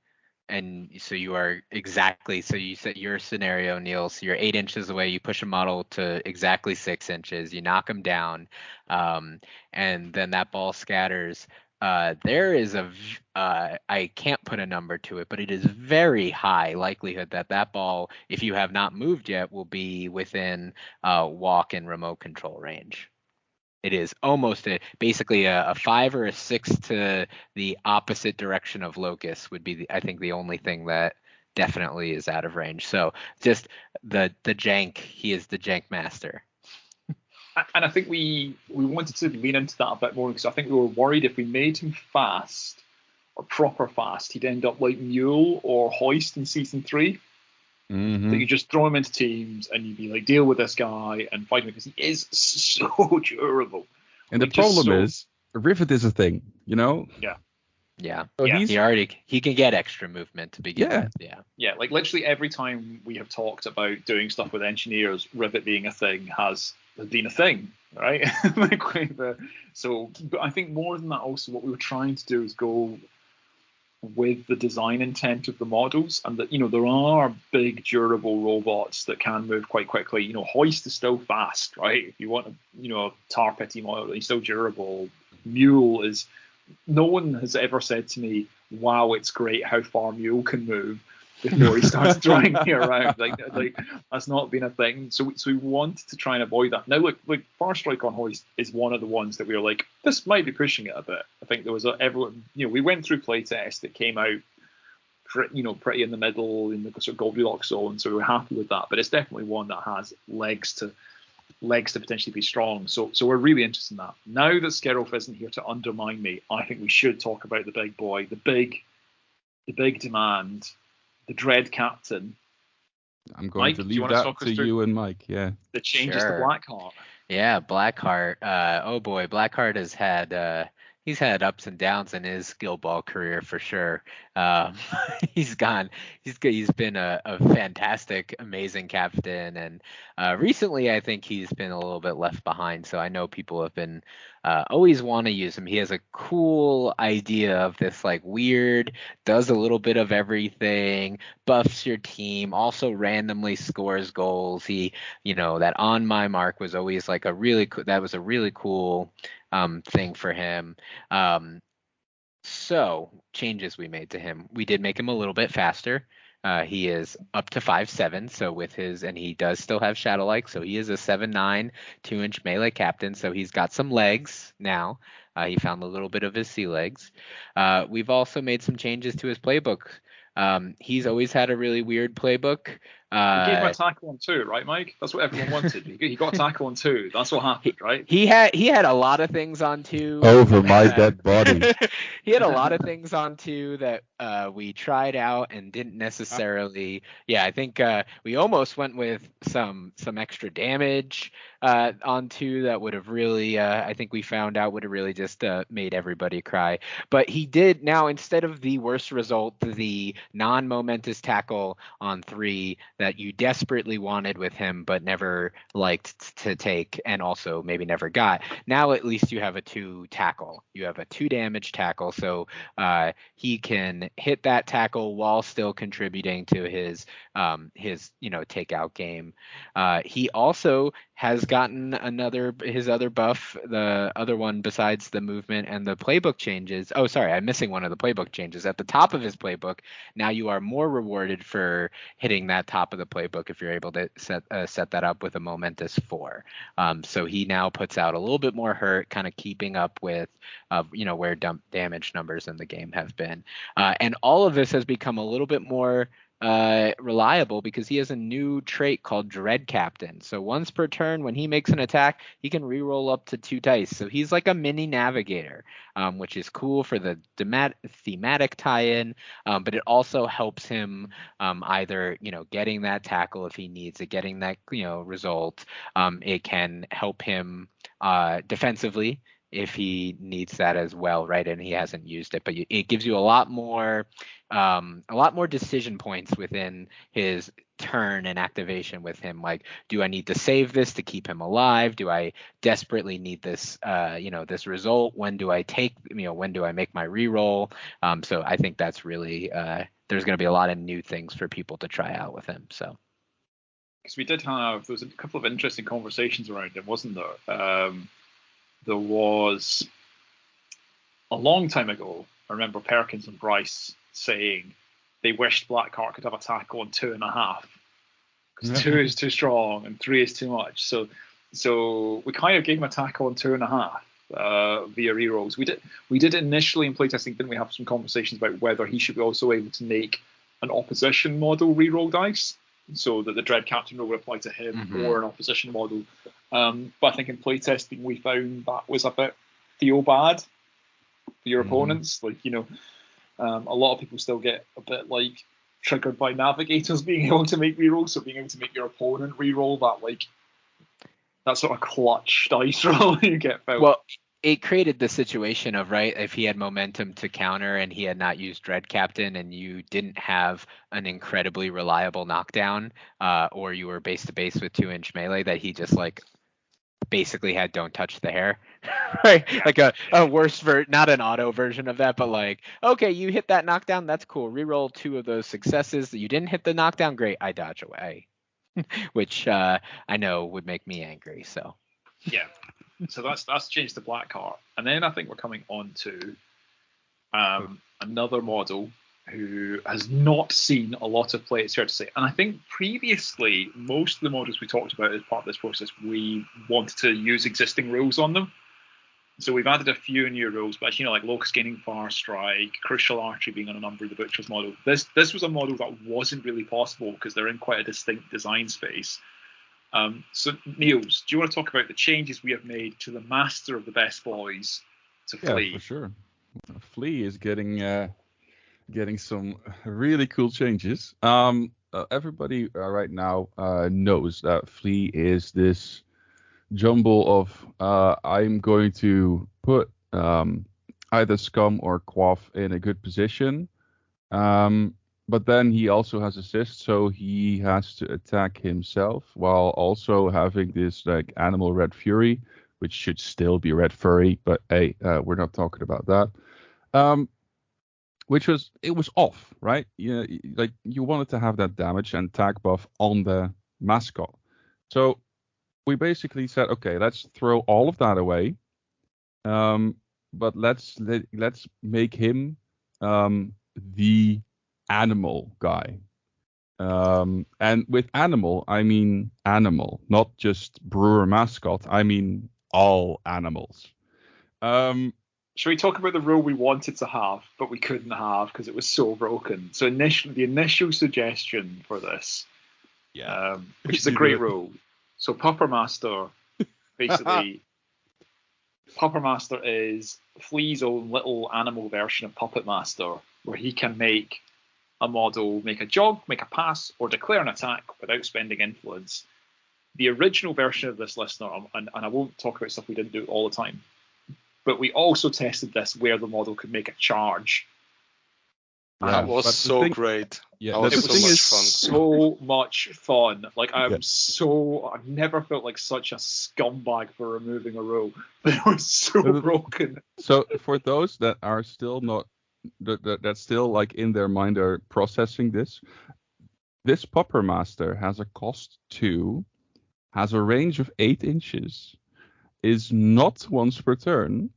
and so you are exactly, so you said your scenario, Neil, so you're 8 inches away, you push a model to exactly 6 inches, you knock them down, and then that ball scatters. There is I can't put a number to it, but it is very high likelihood that ball, if you have not moved yet, will be within walk and remote control range. It is almost basically a 5 or a 6 to the opposite direction of Locust would be, I think, the only thing that definitely is out of range. So just the jank, he is the jank master. And I think we wanted to lean into that a bit more because I think we were worried if we made him fast or proper fast, he'd end up like Mule or Hoist in Season 3. Mm-hmm. That you just throw him into teams and you'd be like, deal with this guy and fight him because he is so durable. And the problem is, Rivet is a thing, you know? Yeah. Yeah. So he can get extra movement to begin with. Yeah. Yeah, like literally every time we have talked about doing stuff with engineers, Rivet being a thing has been a thing, right? So, but I think more than that, also what we were trying to do is go with the design intent of the models, and that there are big durable robots that can move quite quickly. Hoist is still fast, right? If you want a tar pity model, he's still durable. Mule is, no one has ever said to me, wow, it's great how far Mule can move before he starts throwing me around. Like that's not been a thing. So we wanted to try and avoid that. Now look, Far Strike on Hoist is one of the ones that we were like, this might be pushing it a bit. I think there was everyone, we went through playtest, it came out pretty in the middle, in the sort of Goldilocks zone, so we were happy with that. But it's definitely one that has legs to potentially be strong. So we're really interested in that. Now that Skerov isn't here to undermine me, I think we should talk about the big boy, the big demand, the Dread Captain. I'm going Mike, to leave that to you and Mike. Yeah. The changes to Blackheart. Yeah, Blackheart. Oh boy, Blackheart has had he's had ups and downs in his skill ball career for sure. He's been a fantastic, amazing captain, and recently I think he's been a little bit left behind. So I know people have been always want to use him. He has a cool idea of this like weird, does a little bit of everything, buffs your team, also randomly scores goals. He, that on my mark was always like a really cool thing for him. So changes we made to him. We did make him a little bit faster. He is up to 5'7", so with and he does still have Shadow-like, so he is a 7'9", 2-inch melee captain, so he's got some legs now. He found a little bit of his sea legs. We've also made some changes to his playbook. He's always had a really weird playbook. He gave him a tackle on 2, right, Mike? That's what everyone wanted. He got a tackle on 2. That's what happened, right? He had a lot of things on 2. Over my dead body. He had a lot of things on 2 that we tried out and didn't necessarily. Yeah, I think we almost went with some extra damage on 2 that would have really, I think we found out would have really just made everybody cry. But he did now, instead of the worst result, the non-momentous tackle on 3 that you desperately wanted with him but never liked to take, and also maybe never got. Now at least you have a 2 tackle. You have a 2 damage tackle, so he can hit that tackle while still contributing to his takeout game. He also has gotten his other buff, the other one besides the movement and the playbook changes. Oh, sorry, I'm missing one of the playbook changes. At the top of his playbook, now you are more rewarded for hitting that top of the playbook if you're able to set that up with a momentous 4. So he now puts out a little bit more hurt, kind of keeping up with where damage numbers in the game have been. And all of this has become a little bit more reliable because he has a new trait called Dread Captain. So once per turn, when he makes an attack, he can reroll up to 2 dice. So he's like a mini navigator, which is cool for the thematic tie-in, but it also helps him either getting that tackle if he needs it, getting that result. It can help him defensively if he needs that as well, right? And he hasn't used it, but it gives you a lot more decision points within his turn and activation with him. Like, do I need to save this to keep him alive? Do I desperately need this, this result? When do I make my reroll? So I think that's really, there's going to be a lot of new things for people to try out with him. So. Because there was a couple of interesting conversations around him, wasn't there? There was a long time ago, I remember Perkins and Bryce saying they wished Blackheart could have a tackle on 2.5 because 2 is too strong and 3 is too much. So we kind of gave him a tackle on 2.5 via rerolls. We did initially in playtesting, didn't we have some conversations about whether he should be also able to make an opposition model reroll dice, so that the Dread Captain rule would apply to him or an opposition model. But I think in playtesting we found that was a bit feel bad for your opponents. Like, a lot of people still get a bit like triggered by navigators being able to make rerolls, so being able to make your opponent reroll that sort of clutch dice roll you get felt. Well, it created the situation of, right, if he had momentum to counter and he had not used Dread Captain and you didn't have an incredibly reliable knockdown, or you were base to base with 2-inch melee, that he just basically had don't touch the hair, right? Yeah. Like a worse not an auto version of that, but okay, you hit that knockdown, that's cool. Reroll 2 of those successes. You didn't hit the knockdown, great, I dodge away. Which I know would make me angry. So yeah. So that's changed to Blackheart. And then I think we're coming on to another model who has not seen a lot of play, it's fair to say. And I think previously, most of the models we talked about as part of this process, we wanted to use existing rules on them. So we've added a few new rules, but like Locust gaining Far Strike, Crucial Archery being on a number of the Butcher's model. This was a model that wasn't really possible because they're in quite a distinct design space. So Niels, do you want to talk about the changes we have made to the Master of the Best Boys to Flea? Yeah, for sure. Flea is getting some really cool changes. Everybody right now knows that Flea is this jumble of I'm going to put either Scum or Quaff in a good position. But then he also has assist, so he has to attack himself while also having this animal Red Fury, which should still be Red Furry, but hey, we're not talking about that. It was off, right? Yeah, you wanted to have that damage and tag buff on the mascot. So we basically said, okay, let's throw all of that away, but let's make him the animal guy. And with animal, I mean animal, not just brewer mascot. I mean all animals. Should we talk about the rule we wanted to have, but we couldn't have because it was so broken? So the initial suggestion for this, which is a You do great it. rule. So Pupper Master, basically, Pupper Master is Flea's own little animal version of Puppet Master, where he can make a model make a jog, make a pass, or declare an attack without spending influence. The original version of this, listener, and I won't talk about stuff we didn't do all the time, but we also tested this where the model could make a charge. That was but the so thing- great. Yeah, That the was It so thing was much is, fun. so much fun. Like Yeah. I've never felt like such a scumbag for removing a rule. It was so Uh, broken. so for those that are still not, that still like in their mind are processing this Pupper Master has a cost 2, has a range of 8 inches, is not once per turn.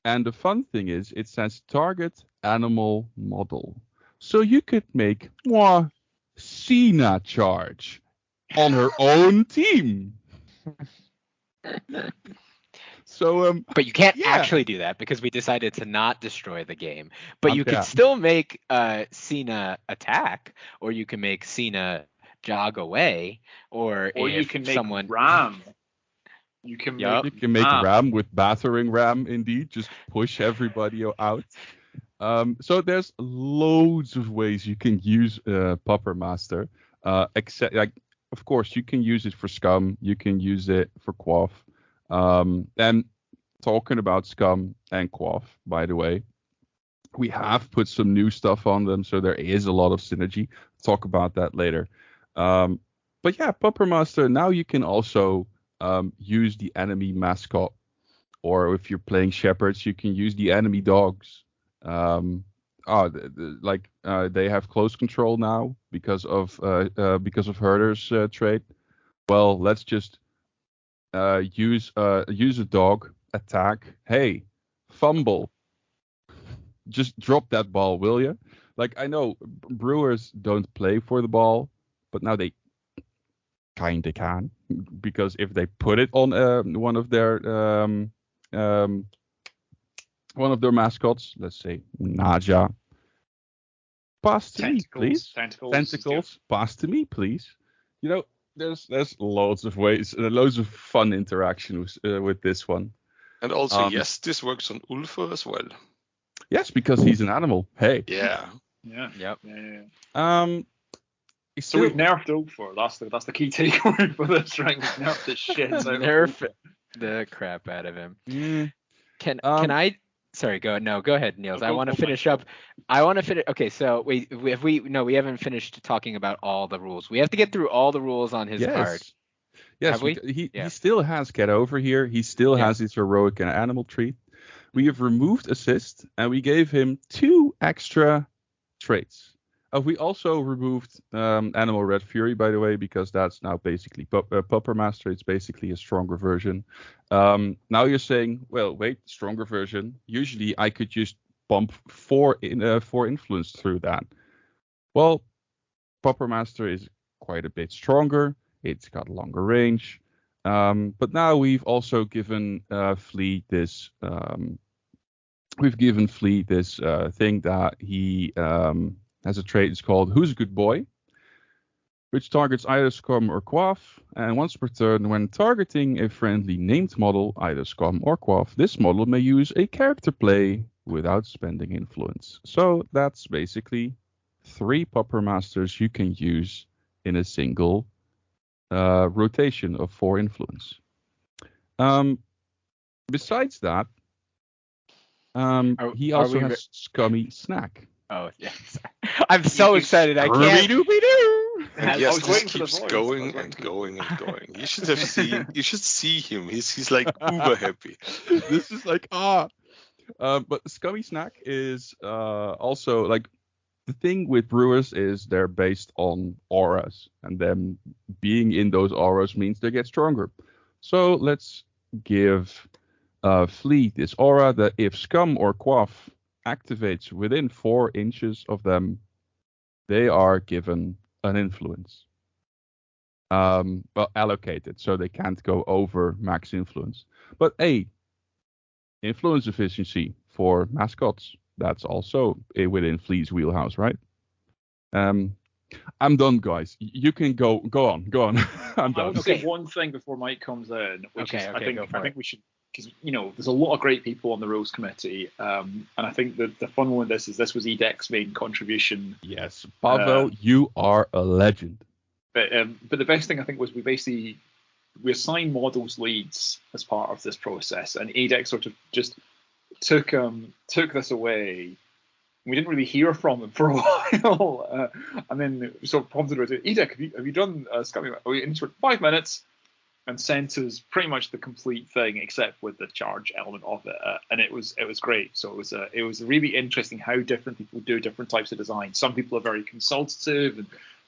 And the fun thing is, it says target animal model. So you could make Cena charge on her own team. So But you can't Yeah. actually do that because we decided to not destroy the game. But you Yeah. can still make Cena attack, or you can make Cena jog away, or Or if you can make someone Ram. You can Yup. you make can make Ram. Ram with battering ram, indeed, just push everybody out. So there's loads of ways you can use Pupper Master. Except, like, of course, you can use it for Scum. You can use it for Quaff. And talking about Scum and Quaff, by the way, we have put some new stuff on them, so there is a lot of synergy. Talk about that later. But yeah, Pupper Master. Now you can also use the enemy mascot, or if you're playing shepherds, you can use the enemy dogs. They have close control now because of Herder's trait. Well, let's just use a dog attack. Hey, fumble. Just drop that ball, will you? Like, I know Brewers don't play for the ball, but now they kinda can, because if they put it on one of their mascots, let's say Naja, pass to me, please. Tentacles, pass to me, please. You know, there's loads of ways, loads of fun interaction with this one. And also, Um, yes, this works on Ulfur as well. Yes, because he's an animal. Hey. Yeah. Yeah. Yep. Yeah. So we've nerfed Ulfur. That's the key takeaway for this, right? We've nerfed the shit out of nerf Ulfur. the crap out of him. Mm, Can I? Sorry, go ahead, Niels. No, I go- want to go finish Mike. up. I want to finish. Okay, so we haven't finished talking about all the rules. We have to get through all the rules on his card. Yes, Have we? He Yeah. still has Get Over Here. He still Yeah. has his heroic and animal treat. We have removed assist, and we gave him 2 extra traits. We also removed Animal Red Fury, by the way, because that's now basically Pupper Master. It's basically a stronger version. Now you're saying, well, wait, stronger version. Usually I could just bump 4 influence through that. Well, Pupper Master is quite a bit stronger. It's got longer range. But now we've also given Flea this. We've given Flea this thing that he has a trait. It's called Who's a Good Boy, which targets either Scum or Quaff. And once per turn, when targeting a friendly named model, either Scum or Quaff, this model may use a character play without spending influence. So that's basically 3 Pupper Masters you can use in a single rotation of 4 influence. Besides that, he are also we has Scummy Snack. Oh yes. I'm so excited. I can't. Scooby-Doo! And I yes, was this waiting for the keeps voice. going I was and waiting going and going. You should have seen. You should see him. He's like uber happy. This is like but Scummy Snack is also like, the thing with Brewers is they're based on auras, and them being in those auras means they get stronger. So let's give Flea this aura that if Scum or Quaff activates within 4 inches of them, they are given an influence. Well, allocated, so they can't go over max influence. But hey, influence efficiency for mascots. That's also within Flea's wheelhouse, right? I'm done, guys. You can go on. I'm I done. want to say one thing before Mike comes in, which is Okay, go for I think it. we should, because there's a lot of great people on the rules committee, and I think that the fun one with this was Edek's main contribution. Yes, Pavel, you are a legend. But the best thing I think was we assigned models leads as part of this process, and Edek sort of just took this away. We didn't really hear from him for a while, and then sort of prompted her to, Edek, have you done Scummy? And he went 5 minutes and sent us pretty much the complete thing except with the charge element of it, and it was great. So it was really interesting how different people do different types of design. Some people are very consultative and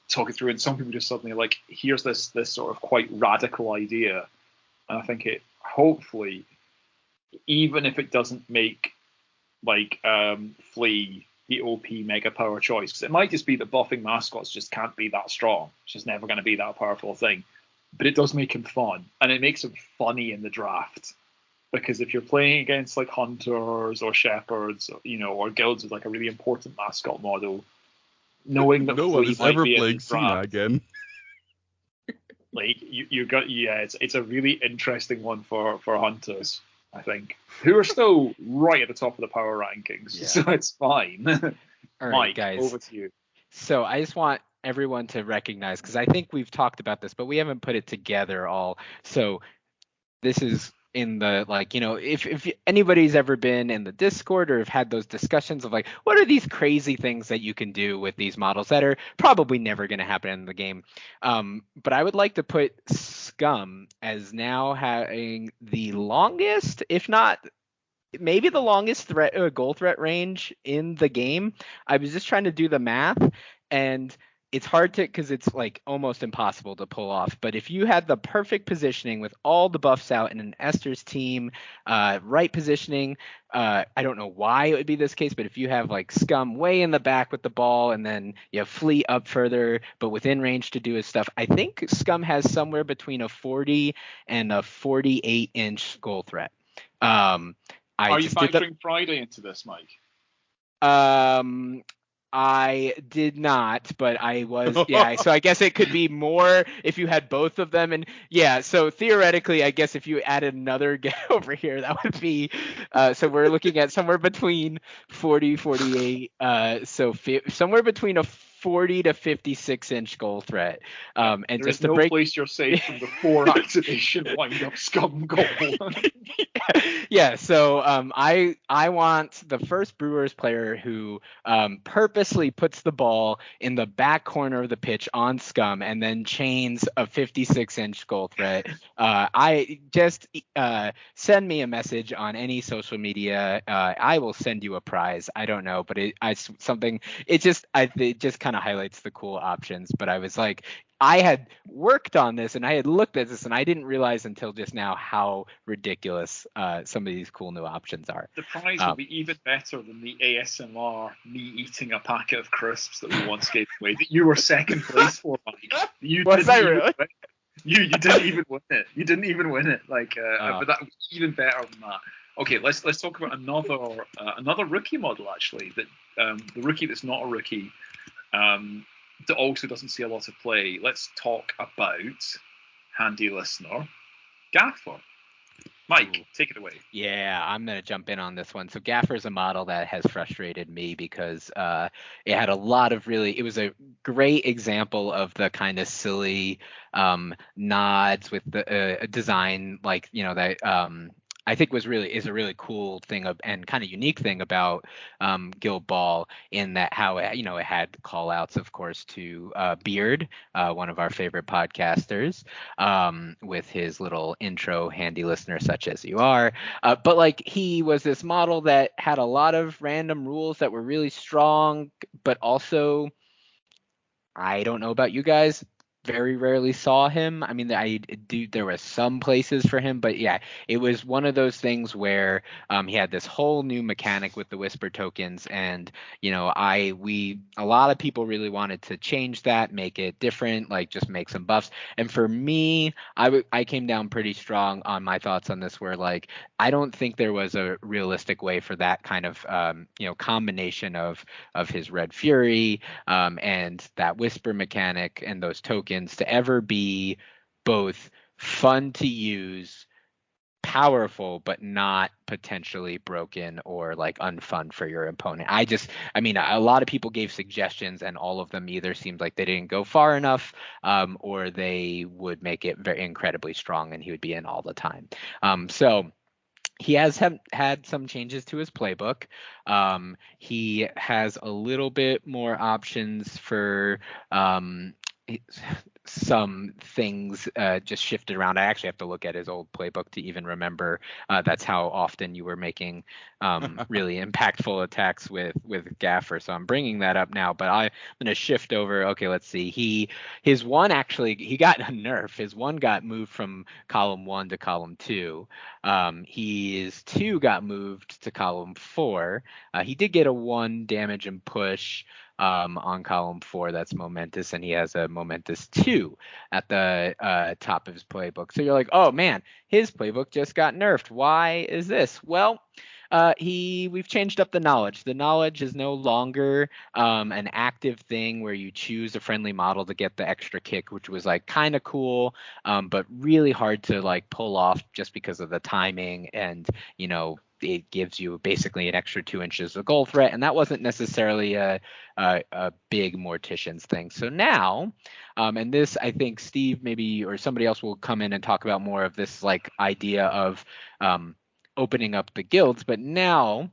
talk it through, and some people just suddenly like, here's this sort of quite radical idea, and I think it hopefully, even if it doesn't make like Flea the OP mega power choice, because it might just be that buffing mascots just can't be that strong. It's just never going to be that powerful thing. But it does make him fun, and it makes him funny in the draft. Because if you're playing against like hunters or shepherds, or guilds with like a really important mascot model, knowing that no one Flea is might ever be in playing the Cena draft, again. like it's a really interesting one for hunters, I think, who are still right at the top of the power rankings. Yeah. So it's fine. All right, Mike, guys. over to you. So I just want everyone to recognize, because I think we've talked about this, but we haven't put it together all. So this is in the, like, if anybody's ever been in the Discord or have had those discussions of like, what are these crazy things that you can do with these models that are probably never going to happen in the game. But I would like to put Scum as now having the longest, if not maybe the longest goal threat range in the game. I was just trying to do the math, and it's hard to, because it's like almost impossible to pull off. But if you had the perfect positioning with all the buffs out in an Esther's team, right positioning, I don't know why it would be this case, but if you have like Scum way in the back with the ball, and then you have Flea up further but within range to do his stuff, I think Scum has somewhere between a 40 and a 48-inch goal threat. Are you factoring Friday into this, Mike? I did not, but I was, yeah. So I guess it could be more if you had both of them, and yeah. So theoretically, I guess if you added another guy over here, that would be. So we're looking at somewhere between 40, 48. So somewhere between a 40 to 56-inch goal threat. And there just is to no break. place you're safe from the 4 activation wind up Scum goal. Yeah, so I want the first Brewers player who purposely puts the ball in the back corner of the pitch on Scum and then chains a 56-inch goal threat. I just send me a message on any social media. I will send you a prize. I don't know, but it just kind of highlights the cool options. But I was like, I had worked on this and I had looked at this and I didn't realize until just now how ridiculous some of these cool new options are. The prize will be even better than the ASMR me eating a packet of crisps that we once gave away that you were second place for, Mike. Was I really? You didn't even win it. You didn't even win it. Like, but that was even better than that. Okay, let's talk about another rookie model actually. That the rookie that's not a rookie. That also doesn't see a lot of play. Let's talk about, handy listener, Gaffer. Mike, take it away. Yeah, I'm going to jump in on this one. So Gaffer's a model that has frustrated me because it had a lot of it was a great example of the kind of silly nods with the design, like, that I think is a really cool thing and kind of unique thing about Guild Ball, in that how it had call outs, of course, to Beard, one of our favorite podcasters, with his little intro, handy listener such as you are. But like, he was this model that had a lot of random rules that were really strong, but also, I don't know about you guys, very rarely saw him. I mean, there were some places for him, but yeah, it was one of those things where he had this whole new mechanic with the Whisper tokens, and a lot of people really wanted to change that, make it different, like just make some buffs. And for me, I came down pretty strong on my thoughts on this, where like I don't think there was a realistic way for that kind of combination of his Red Fury and that Whisper mechanic and those tokens to ever be both fun to use, powerful, but not potentially broken or like unfun for your opponent. I mean, a lot of people gave suggestions, and all of them either seemed like they didn't go far enough, or they would make it very incredibly strong, and he would be in all the time. So he has had some changes to his playbook. He has a little bit more options for some things just shifted around. I actually have to look at his old playbook to even remember. That's how often you were making really impactful attacks with Gaffer. So I'm bringing that up now. But I'm going to shift over. Okay, let's see. His one actually he got a nerf. His one got moved from column 1 to column 2. His 2 got moved to column 4. He did get a 1 damage and push on column 4 that's momentous, and he has a momentous 2 at the top of his playbook. So you're like, oh man, his playbook just got nerfed. Why is this? Well, we've changed up the knowledge. The knowledge is no longer an active thing where you choose a friendly model to get the extra kick, which was like kind of cool, but really hard to like pull off just because of the timing, and it gives you basically an extra 2 inches of goal threat, and that wasn't necessarily a big Mortician's thing. So now, and this I think Steve maybe or somebody else will come in and talk about more of this like idea of opening up the guilds, but now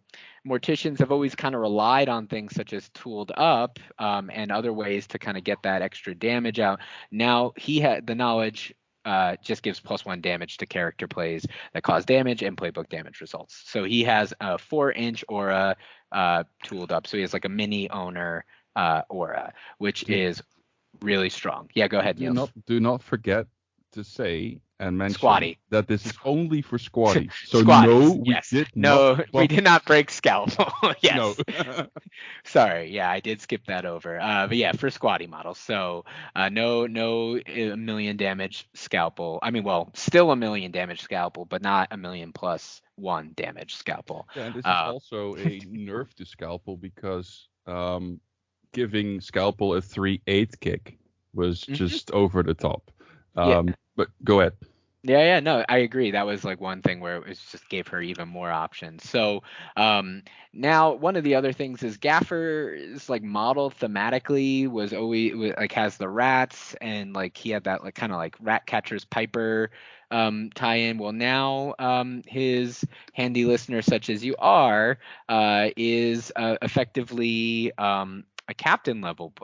Morticians have always kind of relied on things such as tooled up and other ways to kind of get that extra damage out. Now he had the knowledge just gives +1 damage to character plays that cause damage and playbook damage results. So he has a 4-inch aura tooled up. So he has like a mini owner aura, which is really strong. Yeah, go ahead, Niels. Do not forget to say and mention Squatty. that this is only for Squatty. So Squatties, no, we did not break Scalpel. Yes. No. Sorry, yeah, I did skip that over. But yeah, for Squatty models. So no 1,000,000 damage Scalpel. I mean, well, still 1,000,000 damage Scalpel, but not 1,000,000 plus 1 damage Scalpel. Yeah, and this is also a nerf to Scalpel because giving Scalpel a 3/8 kick was just over the top. But go ahead. Yeah, no, I agree. That was like one thing where it was just gave her even more options. So now one of the other things is Gaffer's like model thematically was always like has the rats, and like he had that like kind of like Rat Catcher's Piper tie-in. Well, now his handy listener, such as you are, is effectively a captain level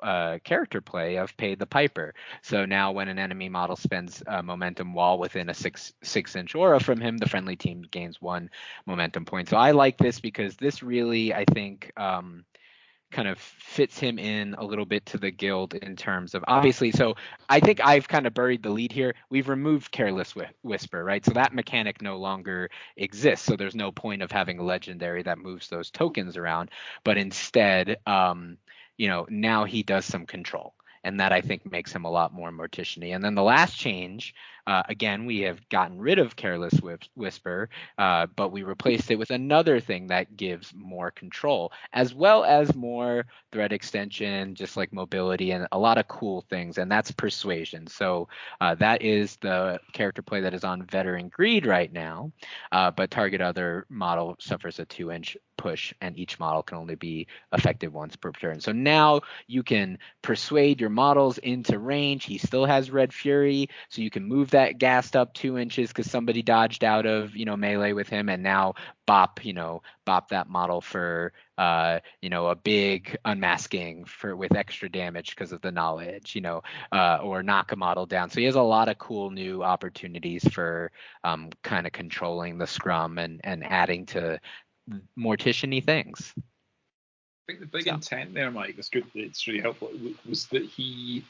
character play of Pay the Piper. So now when an enemy model spends momentum while within a 6-inch aura from him, the friendly team gains 1 momentum point. So I like this because this really, I think, kind of fits him in a little bit to the guild in terms of obviously. So I think I've kind of buried the lead here. We've removed Careless Whisper, right? So that mechanic no longer exists. So there's no point of having a legendary that moves those tokens around. But instead, now he does some control. And that I think makes him a lot more Mortician-y. And then the last change, again, we have gotten rid of Careless Whisper, but we replaced it with another thing that gives more control, as well as more threat extension, just like mobility and a lot of cool things. And that's Persuasion. So that is the character play that is on Veteran Greed right now, but target other model suffers a 2-inch push, and each model can only be effective once per turn. So now you can persuade your models into range. He still has Red Fury, so you can move that gassed up 2 inches because somebody dodged out of melee with him, and now bop that model for a big unmasking with extra damage because of the knowledge, or knock a model down. So he has a lot of cool new opportunities for kind of controlling the scrum and adding to Mortician-y things. I think the big intent there, Mike, that's good. It's really helpful. Was that he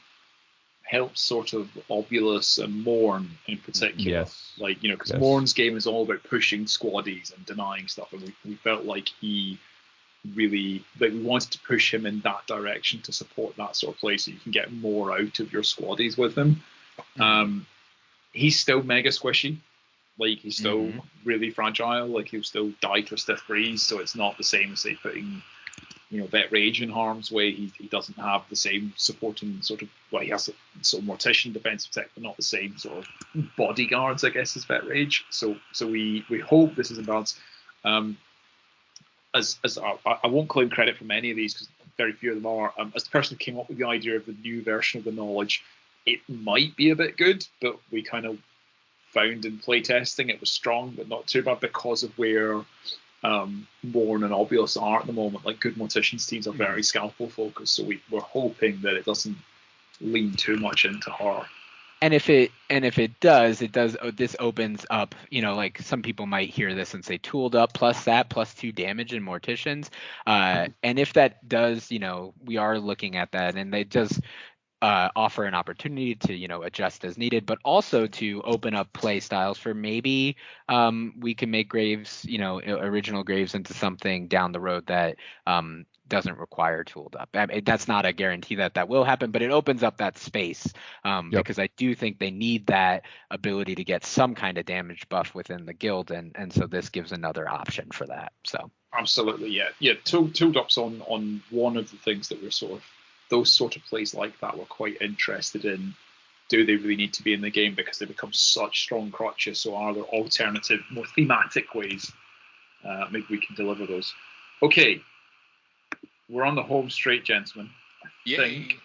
helps sort of Obulus and Morn in particular. Yes. Like, because Yes. Morn's game is all about pushing squaddies and denying stuff, and we felt like he really, like, we wanted to push him in that direction to support that sort of play, so you can get more out of your squaddies with him. He's still mega squishy. Like, he's still really fragile. Like, he'll still die to a stiff breeze, so it's not the same as, say, putting Vet Rage in harm's way. He doesn't have the same supporting sort of, well, he has sort of mortician defensive tech, but not the same sort of bodyguards, I guess, as Vet Rage. So we hope this is a balance. As I won't claim credit for many of these because very few of them are. As the person who came up with the idea of the new version of the knowledge, it might be a bit good, but we kind of found in playtesting it was strong, but not too bad because of where Morn and Obulus are at the moment. Like, good morticians teams are very scalpel focused, so we're hoping that it doesn't lean too much into her. And if it does, this opens up, like some people might hear this and say tooled up plus that plus 2 damage and morticians. And if that does, we are looking at that, and it does offer an opportunity to adjust as needed, but also to open up play styles for maybe we can make Graves, original Graves into something down the road that doesn't require tooled up. I mean, that's not a guarantee that will happen, but it opens up that space because I do think they need that ability to get some kind of damage buff within the guild, and so this gives another option for that. So absolutely, yeah. Tooled up's on one of the things that we're sort of, those sort of plays like that we're quite interested in. Do they really need to be in the game because they become such strong crutches? So are there alternative, more thematic ways? Maybe we can deliver those. Okay, we're on the home straight, gentlemen. I think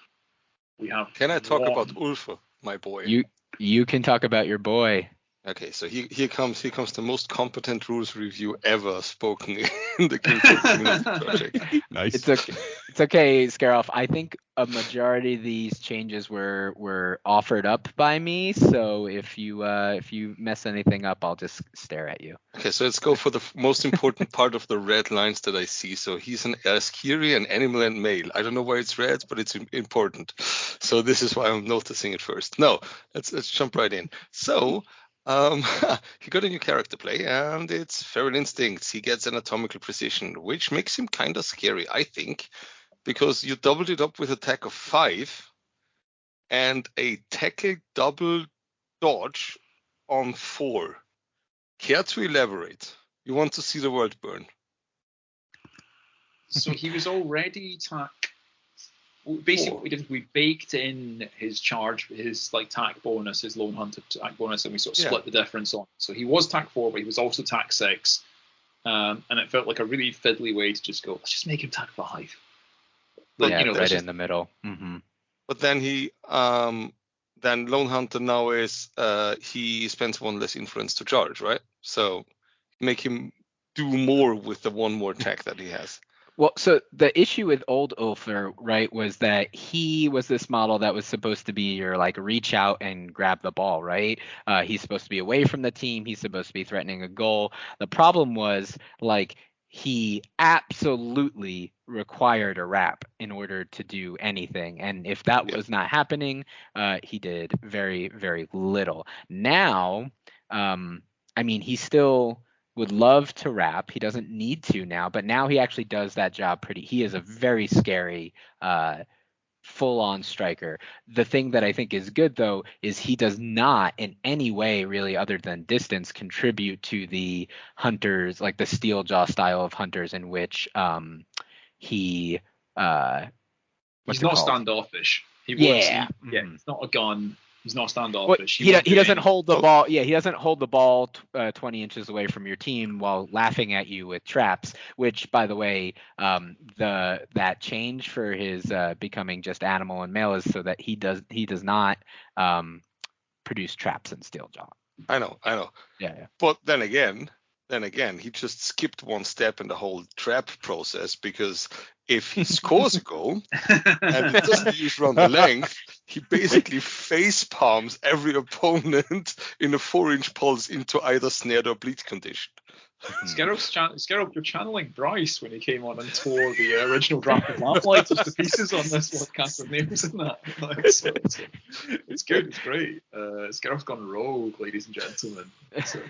we have. Can I talk about Ulfa, my boy? You can talk about your boy. Okay, so here comes the most competent rules review ever spoken in the Guild project. Nice. It's okay, Scaroff. I think a majority of these changes were offered up by me. So if you mess anything up, I'll just stare at you. Okay, so let's go for the most important part of the red lines that I see. So he's an Askiri, an animal and male. I don't know why it's red, but it's important. So this is why I'm noticing it first. No, let's jump right in. So. He got a new character play, and it's Feral Instincts. He gets anatomical precision, which makes him kind of scary, I think, because you doubled it up with attack of 5 and a tackle double dodge on 4. Care to elaborate? You want to see the world burn? So he was already basically what we did, we baked in his charge, his like tack bonus, his lone hunter tack bonus, and we sort of split the difference on. So he was tack 4, but he was also tack 6, and it felt like a really fiddly way to just go, let's just make him tack 5. Like, right in the middle. Mm-hmm. But then then lone hunter now is he spends 1 less influence to charge, right? So make him do more with the 1 more attack that he has. Well, so the issue with old Ulfer, right, was that he was this model that was supposed to be your like reach out and grab the ball, right? He's supposed to be away from the team. He's supposed to be threatening a goal. The problem was like he absolutely required a wrap in order to do anything. And if that was not happening, he did very, very little. Now, I mean, he still would love to wrap. He doesn't need to now, but now he actually does that job he is a very scary full-on striker. The thing that I think is good though is he does not in any way really other than distance contribute to the hunters, like the steel jaw style of hunters in which he's not standoffish. It's not a gun. He's not standoffish. He doesn't hold the ball. Yeah, he doesn't hold the ball 20 inches away from your team while laughing at you with traps. Which, by the way, that change for his becoming just animal and male is so that he does not produce traps in Steeljaw. I know. Yeah. But then again, he just skipped 1 step in the whole trap process, because if he scores a goal and it doesn't use around the length, he basically face palms every opponent in a 4-inch pulse into either snared or bleed condition. Scarab, you're channeling Bryce when he came on and tore the original draft of Lamplighters to pieces on this podcast with names in that. Like, so it's good, it's great. Scarab's gone rogue, ladies and gentlemen. So.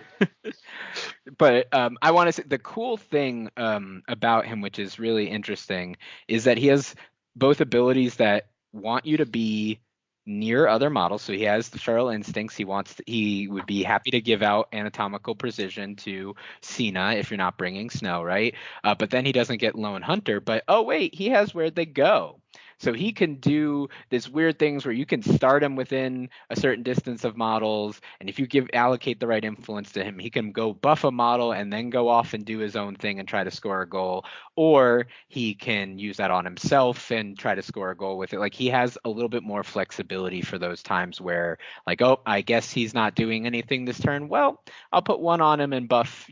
But I want to say the cool thing about him, which is really interesting, is that he has both abilities that want you to be near other models. So he has the feral instincts. He would be happy to give out anatomical precision to Cena if you're not bringing snow, right? But then he doesn't get lone hunter. But oh wait, he has where'd they go. So he can do this weird things where you can start him within a certain distance of models, and if you allocate the right influence to him, he can go buff a model and then go off and do his own thing and try to score a goal, or he can use that on himself and try to score a goal with it. Like, he has a little bit more flexibility for those times where, like, oh, I guess he's not doing anything this turn. Well, I'll put one on him and buff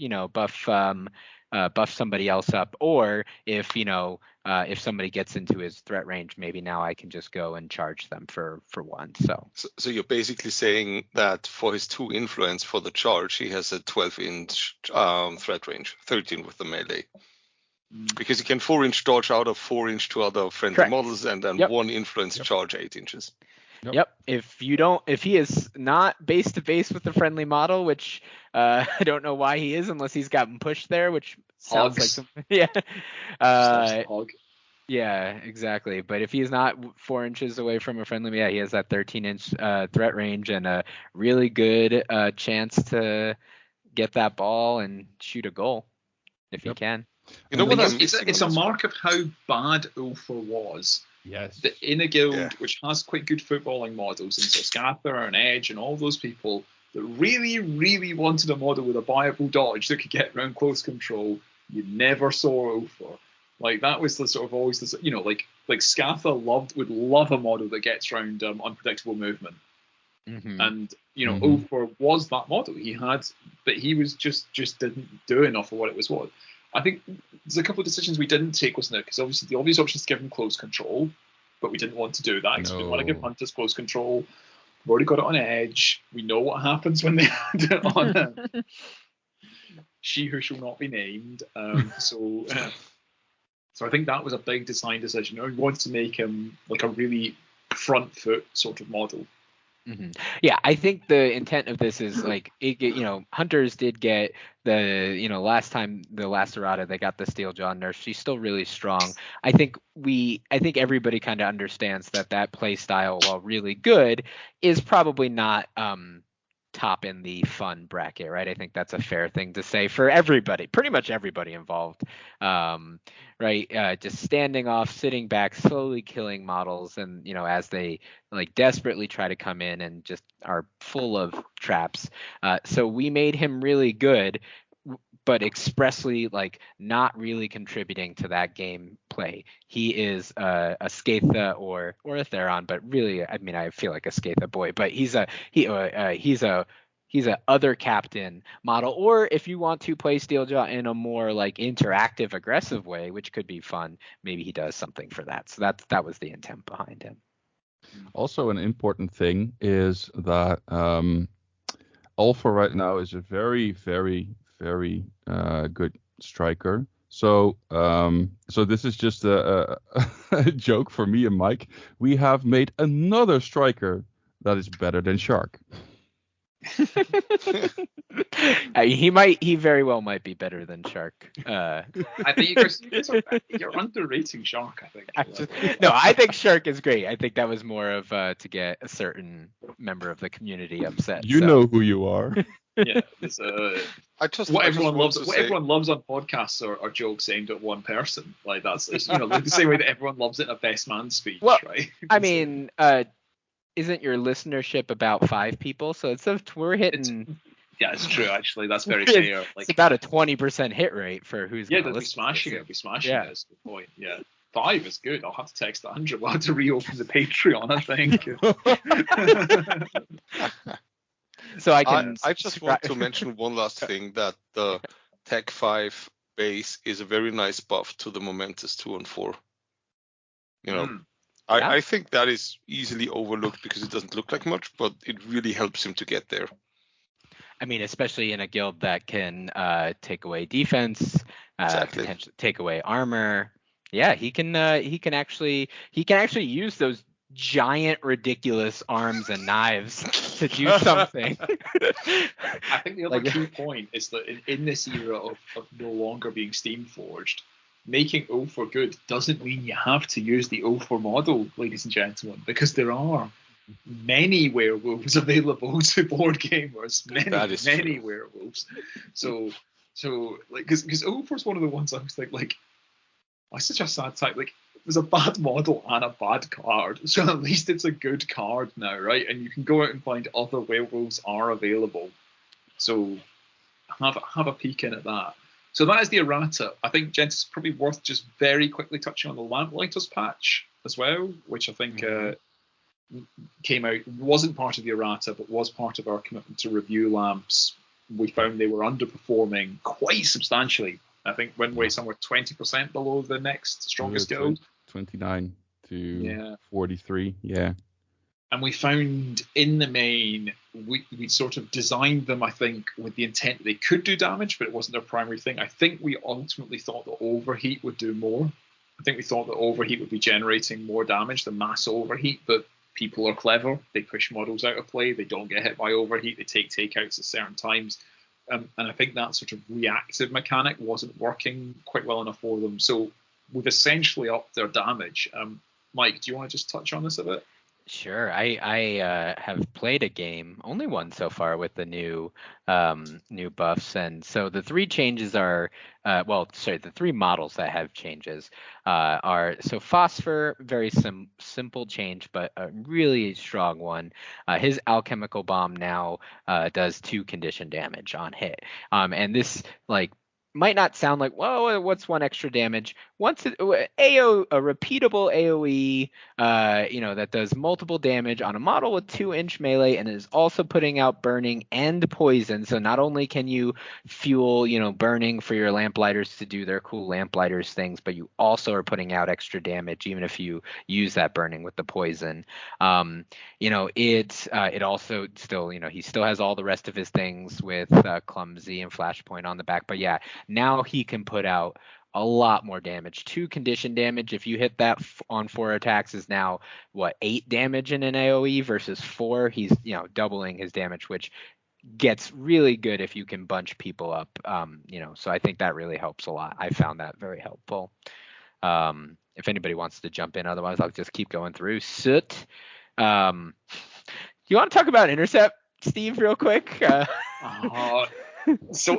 somebody else up, or if somebody gets into his threat range, maybe now I can just go and charge them for one. So you're basically saying that for his 2 influence for the charge, he has a 12-inch threat range, 13 with the melee. Because he can 4-inch dodge out of 4-inch to other friendly Correct. models, and then 1 influence charge 8 inches. Yep. If he is not base to base with the friendly model, which I don't know why he is, unless he's gotten pushed there, which sounds like something. Yeah. Yeah, exactly. But if he's not 4 inches away from a friendly, he has that 13-inch threat range and a really good chance to get that ball and shoot a goal if he can. You know what? It's a mark of how bad Ulfor was. Yes. That in a guild which has quite good footballing models, and so Scather and Edge and all those people that really, really wanted a model with a viable dodge that could get around close control, you never saw Ulfor. Like, that was the sort of always the, like Scatha would love a model that gets around unpredictable movement. Mm-hmm. And Ulfor was that model. He had, but he was just didn't do enough of what it was. What I think there's a couple of decisions we didn't take, wasn't there? Because obviously the obvious option is to give him close control, but we didn't want to do that because we didn't want to give hunters close control. We've already got it on Edge. We know what happens when they had it on She Who Shall Not Be Named. So I think that was a big design decision. We wanted to make him like a really front foot sort of model. Mm-hmm. Yeah, I think the intent of this is like, hunters did get the, last time, the last errata, they got the Steeljaw nerf. She's still really strong. I think everybody kind of understands that play style, while really good, is probably not top in the fun bracket, right? I think that's a fair thing to say for everybody, pretty much everybody involved, right? Just standing off, sitting back, slowly killing models, and as they like desperately try to come in and just are full of traps. So we made him really good, but expressly like not really contributing to that game play. He is a Skatha or a Theron, but really, I mean, I feel like a Skatha boy, but he's a other captain model. Or if you want to play Steeljaw in a more like interactive, aggressive way, which could be fun, maybe he does something for that. So that was the intent behind him. Also, an important thing is that Alpha right now is a very, very, very good striker. So this is just a joke for me and Mike. We have made another striker that is better than Shark. He very well might be better than Shark. I think you're underrating Shark. I think. I think Shark is great. I think that was more of to get a certain member of the community upset. You know who you are. Yeah, what everyone loves on podcasts are jokes aimed at one person. Like that's like the same way that everyone loves it in a best man speech, right? I mean, isn't your listenership about 5 people? So we're hitting. It's true. Actually, that's very fair. Like, it's about a 20% hit rate for who's going to listen. Smashing it. Be smashing it. That's the point. Yeah. 5 is good. I'll have to text 100. We'll have to reopen the Patreon, I think. So I just want to mention one last thing, that the Tech 5 base is a very nice buff to the Momentous 2 and 4. I think that is easily overlooked because it doesn't look like much, but it really helps him to get there. I mean, especially in a guild that can take away defense, Exactly. potentially take away armor. Yeah, he can actually use those giant ridiculous arms and knives to do something. I think the other Like, key point is that in this era of no longer being Steam Forged, making O for good doesn't mean you have to use the O for model, ladies and gentlemen, because there are many werewolves available to board gamers. That is Many true. werewolves. So like because O4's one of the ones I was like, it's such a sad type. Like, there's a bad model and a bad card, so at least it's a good card now, right? And you can go out and find other werewolves are available. So have a peek in at that. So that is the errata. I think, gents, it's probably worth just very quickly touching on the Lamplighters patch as well, which I think came out, wasn't part of the errata, but was part of our commitment to review lamps. We found they were underperforming quite substantially. I think win rate somewhere 20% below the next strongest guild. 29 to Yeah. 43. Yeah. And we found in the main, we sort of designed them, I think, with the intent that they could do damage, but it wasn't their primary thing. I think we ultimately thought that overheat would do more. I think we thought that overheat would be generating more damage than mass overheat, but people are clever. They push models out of play. They don't get hit by overheat. They take takeouts at certain times. And I think that sort of reactive mechanic wasn't working quite well enough for them. So we've essentially upped their damage. Mike, do you want to just touch on this a bit? Sure. I have played a game, only one so far, with the new buffs, and so the three changes are the three models that have changes are so Phosphor, very simple change, but a really strong one. His alchemical bomb now does 2 condition damage on hit, and this like might not sound like, whoa, what's 1 extra damage? Once a repeatable AOE, that does multiple damage on a model with 2-inch melee and is also putting out burning and poison. So not only can you fuel, burning for your lamplighters to do their cool lamplighters things, but you also are putting out extra damage even if you use that burning with the poison. It also still, he still has all the rest of his things with clumsy and flashpoint on the back. But yeah, now he can put out a lot more damage. 2 condition damage, if you hit that on 4 attacks, is now 8 damage in an AoE versus 4. He's doubling his damage, which gets really good if you can bunch people up. So I think that really helps a lot. I found that very helpful. If anybody wants to jump in, otherwise I'll just keep going through. Soot. You want to talk about intercept, Steve, real quick? So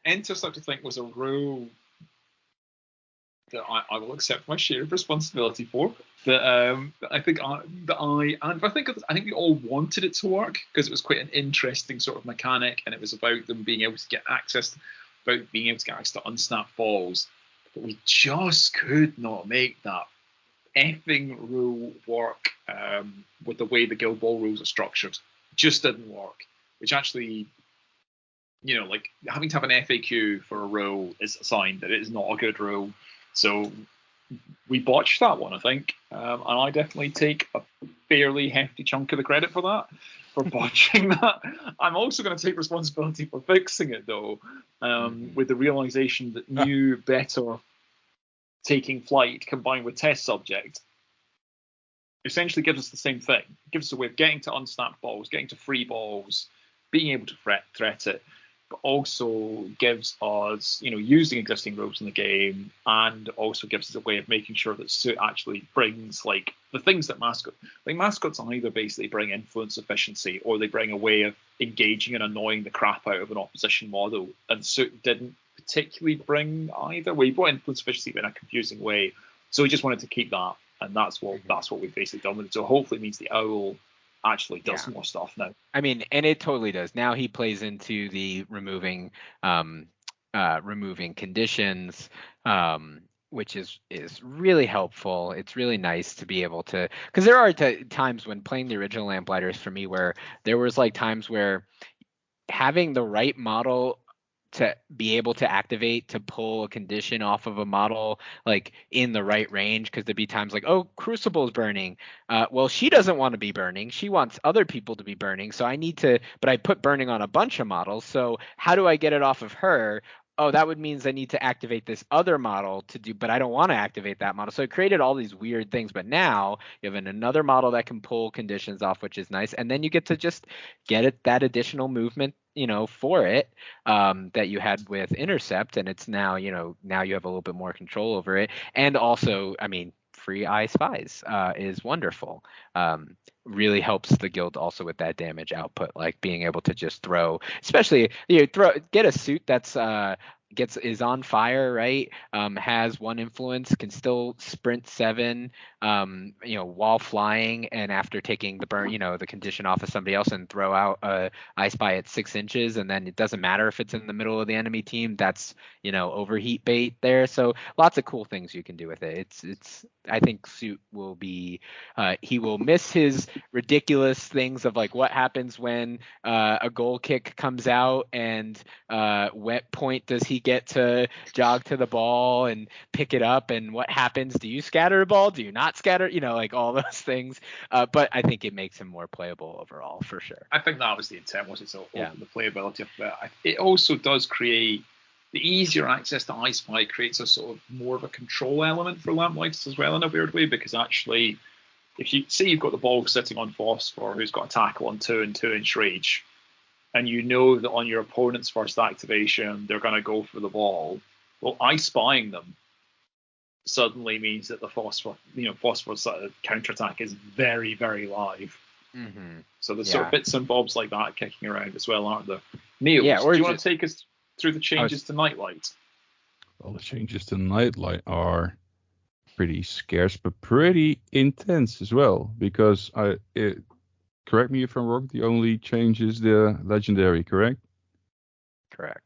intercept, I think, was a rule that I will accept my share of responsibility for. I think we all wanted it to work because it was quite an interesting sort of mechanic, and it was about them being able to get access, to unsnap balls. But we just could not make that effing rule work with the way the Guild Ball rules are structured. Just didn't work. Which actually, like having to have an FAQ for a rule is a sign that it is not a good rule. So we botched that one, I think, and I definitely take a fairly hefty chunk of the credit for that, for botching that. I'm also going to take responsibility for fixing it, though, with the realization that new, better taking flight combined with test subject essentially gives us the same thing. It gives us a way of getting to unsnapped balls, getting to free balls, being able to threat it, but also gives us, using existing rules in the game, and also gives us a way of making sure that Suit actually brings like the things that mascots either basically bring influence efficiency or they bring a way of engaging and annoying the crap out of an opposition model. And Suit didn't particularly bring either. We brought influence efficiency in a confusing way, so we just wanted to keep that, and that's what we've basically done with it. So hopefully it means the Owl actually does more stuff now. I mean, and it totally does. Now he plays into the removing conditions, which is really helpful. It's really nice to be able to, because there are times when playing the original Lamplighters for me where there was like times where having the right model to be able to activate to pull a condition off of a model like in the right range, because there'd be times like, oh, Crucible is burning. Well, she doesn't want to be burning. She wants other people to be burning. So I need to, but I put burning on a bunch of models. So how do I get it off of her? Oh, that would means I need to activate this other model to do, but I don't want to activate that model. So it created all these weird things. But now you have another model that can pull conditions off, which is nice. And then you get to just get it that additional movement, for it, that you had with Intercept. And it's now, now you have a little bit more control over it. And also, I mean, free eye spies is wonderful. Really helps the guild also with that damage output, like being able to just throw, especially get a suit that's is on fire, right? Has one influence, can still sprint 7, while flying, and after taking the burn, the condition off of somebody else, and throw out a I Spy at 6 inches, and then it doesn't matter if it's in the middle of the enemy team. That's overheat bait there. So lots of cool things you can do with it. It's I think Suit will be he will miss his ridiculous things of like what happens when a goal kick comes out, and what point does he get to jog to the ball and pick it up, and what happens? Do you scatter a ball? Do you not scatter? Like all those things. But I think it makes him more playable overall for sure. I think that was the intent, was it? So Yeah. the playability of that. It also does create the easier access to I Spy creates a sort of more of a control element for Lamplighters as well in a weird way, because actually, if you say you've got the ball sitting on Phosphor, who's got a tackle on 2 and 2-inch rage, and you know that on your opponent's first activation they're going to go for the ball, well, I Spying them suddenly means that the Phosphor's sort of counterattack is very, very live. Mm-hmm. So there's sort of bits and bobs like that kicking around as well, aren't there? Neil, Yeah, do you want to take us through the changes to Nightlight? Well, the changes to Nightlight are pretty scarce, but pretty intense as well, because correct me if I'm wrong, the only change is the legendary, correct? Correct.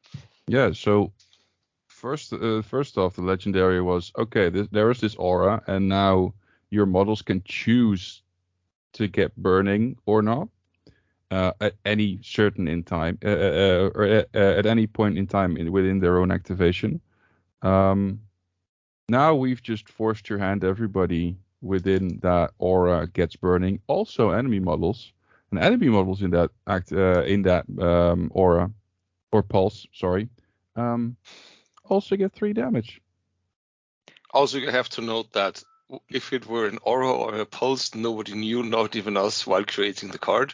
Yeah, so first off, the legendary was, okay, there is this aura, and now your models can choose to get burning or not at any certain in time, or at any point in time within their own activation. Now we've just forced your hand. Everybody within that aura gets burning. Also, enemy models and enemy models in that aura or pulse. Sorry, also get 3 damage. Also, you have to note that if it were an aura or a pulse, nobody knew, not even us, while creating the card.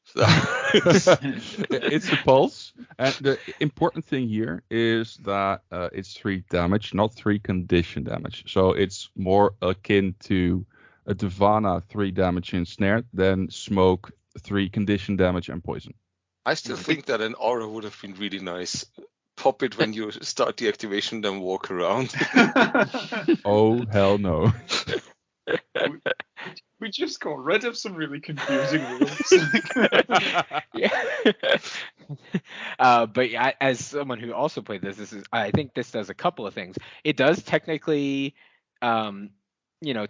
So It's a pulse, and the important thing here is that it's 3 damage, not 3 condition damage. So it's more akin to a Divana 3 damage ensnared than Smoke 3 condition damage and poison. I still think that an aura would have been really nice. Pop it when you start the activation, then walk around. Oh, hell no. We just got rid of some really confusing rules. Yeah. But as someone who also played this I think this does a couple of things. It does technically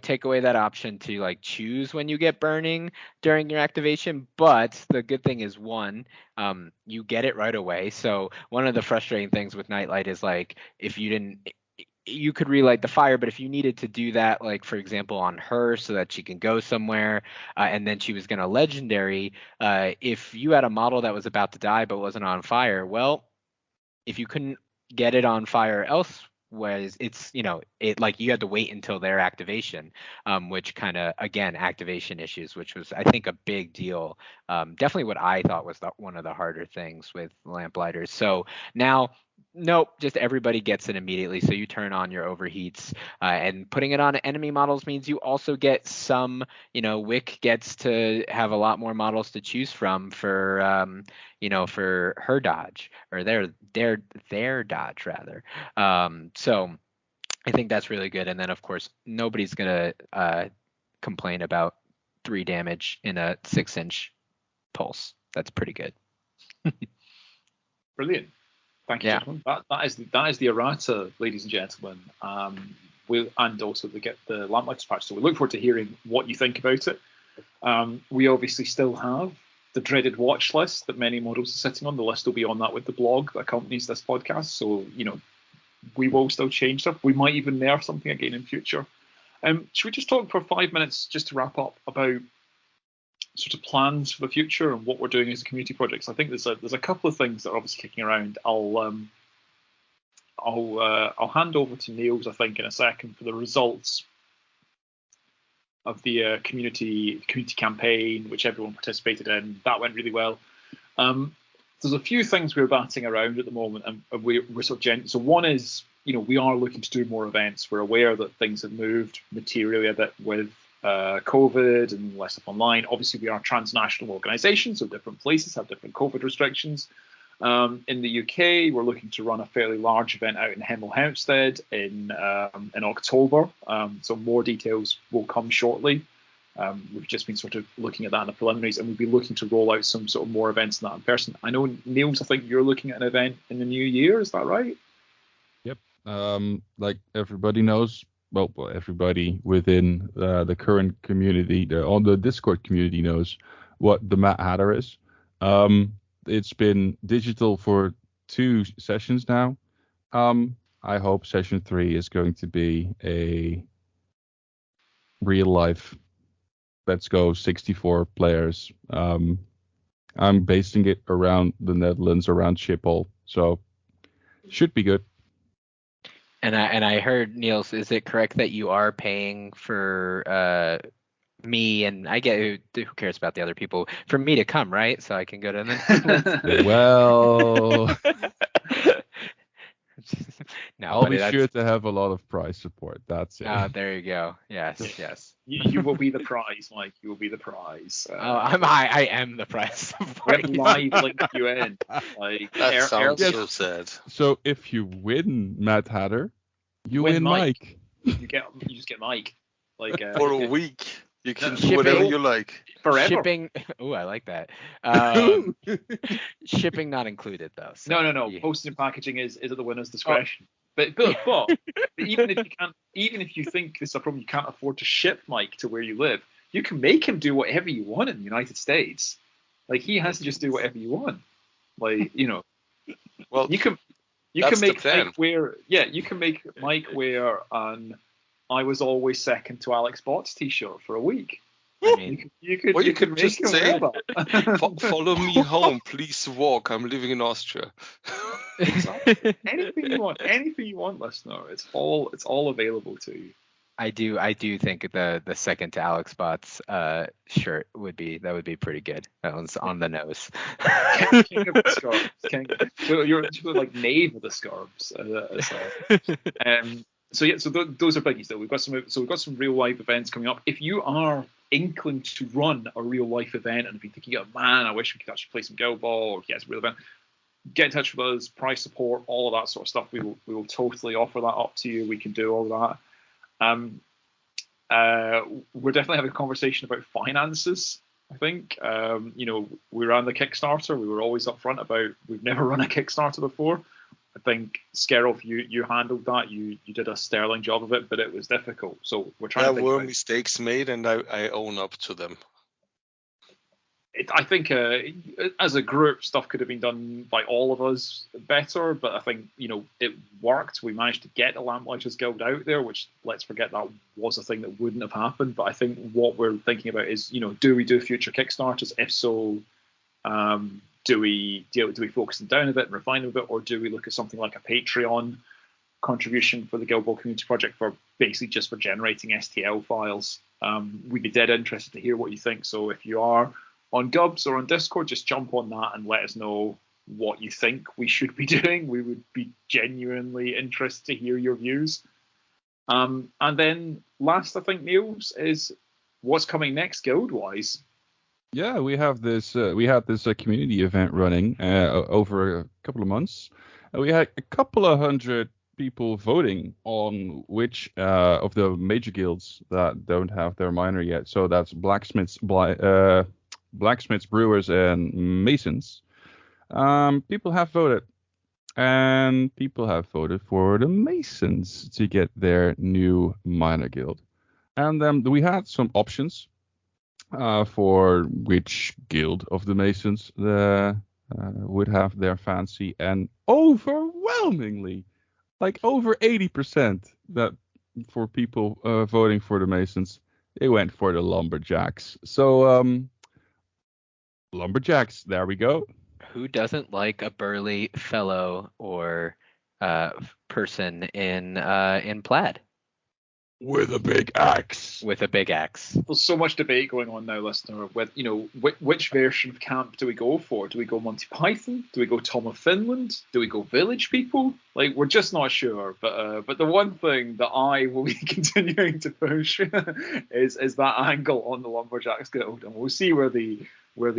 take away that option to like choose when you get burning during your activation, but the good thing is, one, you get it right away. So one of the frustrating things with Nightlight is like, if you could relight the fire, but if you needed to do that, like for example on her so that she can go somewhere, and then she was going to legendary, if you had a model that was about to die but wasn't on fire, well, if you couldn't get it on fire elsewise, it's it like you had to wait until their activation, which kind of, again, activation issues, which was I think a big deal, definitely what I thought was one of the harder things with Lamplighters. So now, nope, just everybody gets it immediately. So you turn on your overheats, and putting it on enemy models means you also get some, Wick gets to have a lot more models to choose from for, for her dodge, or their dodge rather. So I think that's really good. And then of course nobody's gonna complain about 3 damage in a 6-inch pulse. That's pretty good. Brilliant. Thank you, Yeah. gentlemen. That is the Errata, ladies and gentlemen. And also the Lamplighters patch. So we look forward to hearing what you think about it. We obviously still have the dreaded watch list that many models are sitting on. The list will be on that with the blog that accompanies this podcast. So, we will still change stuff. We might even nerf something again in future. Should we just talk for 5 minutes just to wrap up about sort of plans for the future and what we're doing as a community project? So I think there's a couple of things that are obviously kicking around. I'll hand over to Niels, I think, in a second for the results of the community campaign, which everyone participated in. That went really well. There's a few things we're batting around at the moment, and we're sort of so one is, we are looking to do more events. We're aware that things have moved materially a bit with COVID and less up online. Obviously, we are a transnational organisation, so different places have different COVID restrictions. In the UK, we're looking to run a fairly large event out in Hemel Hempstead in October. So more details will come shortly. We've just been sort of looking at that in the preliminaries, and we'll be looking to roll out some sort of more events than that in person. I know, Niels, I think you're looking at an event in the new year. Is that right? Yep. Like everybody knows, well, everybody within the current community, on the Discord community knows what the Mad Hatter is. It's been digital for 2 sessions now. I hope session 3 is going to be a real life. Let's go 64 players. I'm basing it around the Netherlands, around Schiphol, so should be good. And I heard, Niels, is it correct that you are paying for me, and I get who cares about the other people, for me to come, right? So I can go to the Well, no, I'll but be that's- sure to have a lot of prize support. That's it. there you go. Yes. You will be the prize, Mike. You will be the prize. I am the prize. We have live linked you in. Like, That sounds Yes. so sad. So if you win Mad Hatter, you Win win Mike. Mike. you just get Mike. Like For a week, you can do Shipping- whatever you like. forever. Shipping. Oh, I like that. Shipping not included though. So No. yeah. Postage and packaging is at the winner's discretion. But even if you think this is a problem, you can't afford to ship Mike to where you live, you can make him do whatever you want in the United States. Like, he has to just do whatever you want. Like, Well, you can that's the make plan. Mike wear you can make Mike wear an "I was always second to Alex Botts" t-shirt for a week. I mean, You could Or you could could make just him say, wear that. Follow me home, please walk. I'm living in Austria. Exactly. Anything you want, listener. It's all available to you. I do think the second to Alex Botts shirt would be pretty good. That one's on the nose. King of the scarves. You're like knave of the scarves. So those are biggies though. We've got some real life events coming up. If you are inclined to run a real life event and have been thinking, oh man, I wish we could actually play some Go Ball or get a real event, get in touch with us. Price support, all of that sort of stuff. We will totally offer that up to you. We can do all that. We're definitely having a conversation about finances. I think we ran the Kickstarter. We were always upfront about we've never run a Kickstarter before. I think Skerov, you handled that. You did a sterling job of it, but it was difficult. So we're trying to There think were about mistakes made, and I own up to them. I think as a group, stuff could have been done by all of us better, but I think it worked. We managed to get the Lamplighters Guild out there, which, let's forget, that was a thing that wouldn't have happened. But I think what we're thinking about is, do we do future Kickstarters? If so, do we focus them down a bit and refine them a bit, or do we look at something like a Patreon contribution for the Guild Ball Community Project for basically just for generating STL files? We'd be dead interested to hear what you think. So if you are on Gubs or on Discord, just jump on that and let us know what you think we should be doing. We would be genuinely interested to hear your views. And then last, I think, Niels, is what's coming next guild-wise. Yeah, we have this. We had this community event running over a couple of months. We had a couple of hundred people voting on which of the major guilds that don't have their minor yet. So that's blacksmiths, brewers, and masons. People have voted, and people have voted for the masons to get their new minor guild. And then we had some options. for which guild of the Masons would have their fancy, and overwhelmingly, like over 80%, that for people voting for the Masons, they went for the Lumberjacks. So Lumberjacks, there we go. Who doesn't like a burly fellow or person in plaid With a big axe. with a big axe? There's so much debate going on now, listener. With which version of camp do we go for? Do we go Monty Python? Do we go Tom of Finland? Do we go Village People? Like, we're just not sure. But the one thing that I will be continuing to push is that angle on the Lumberjacks Guild, and we'll see where the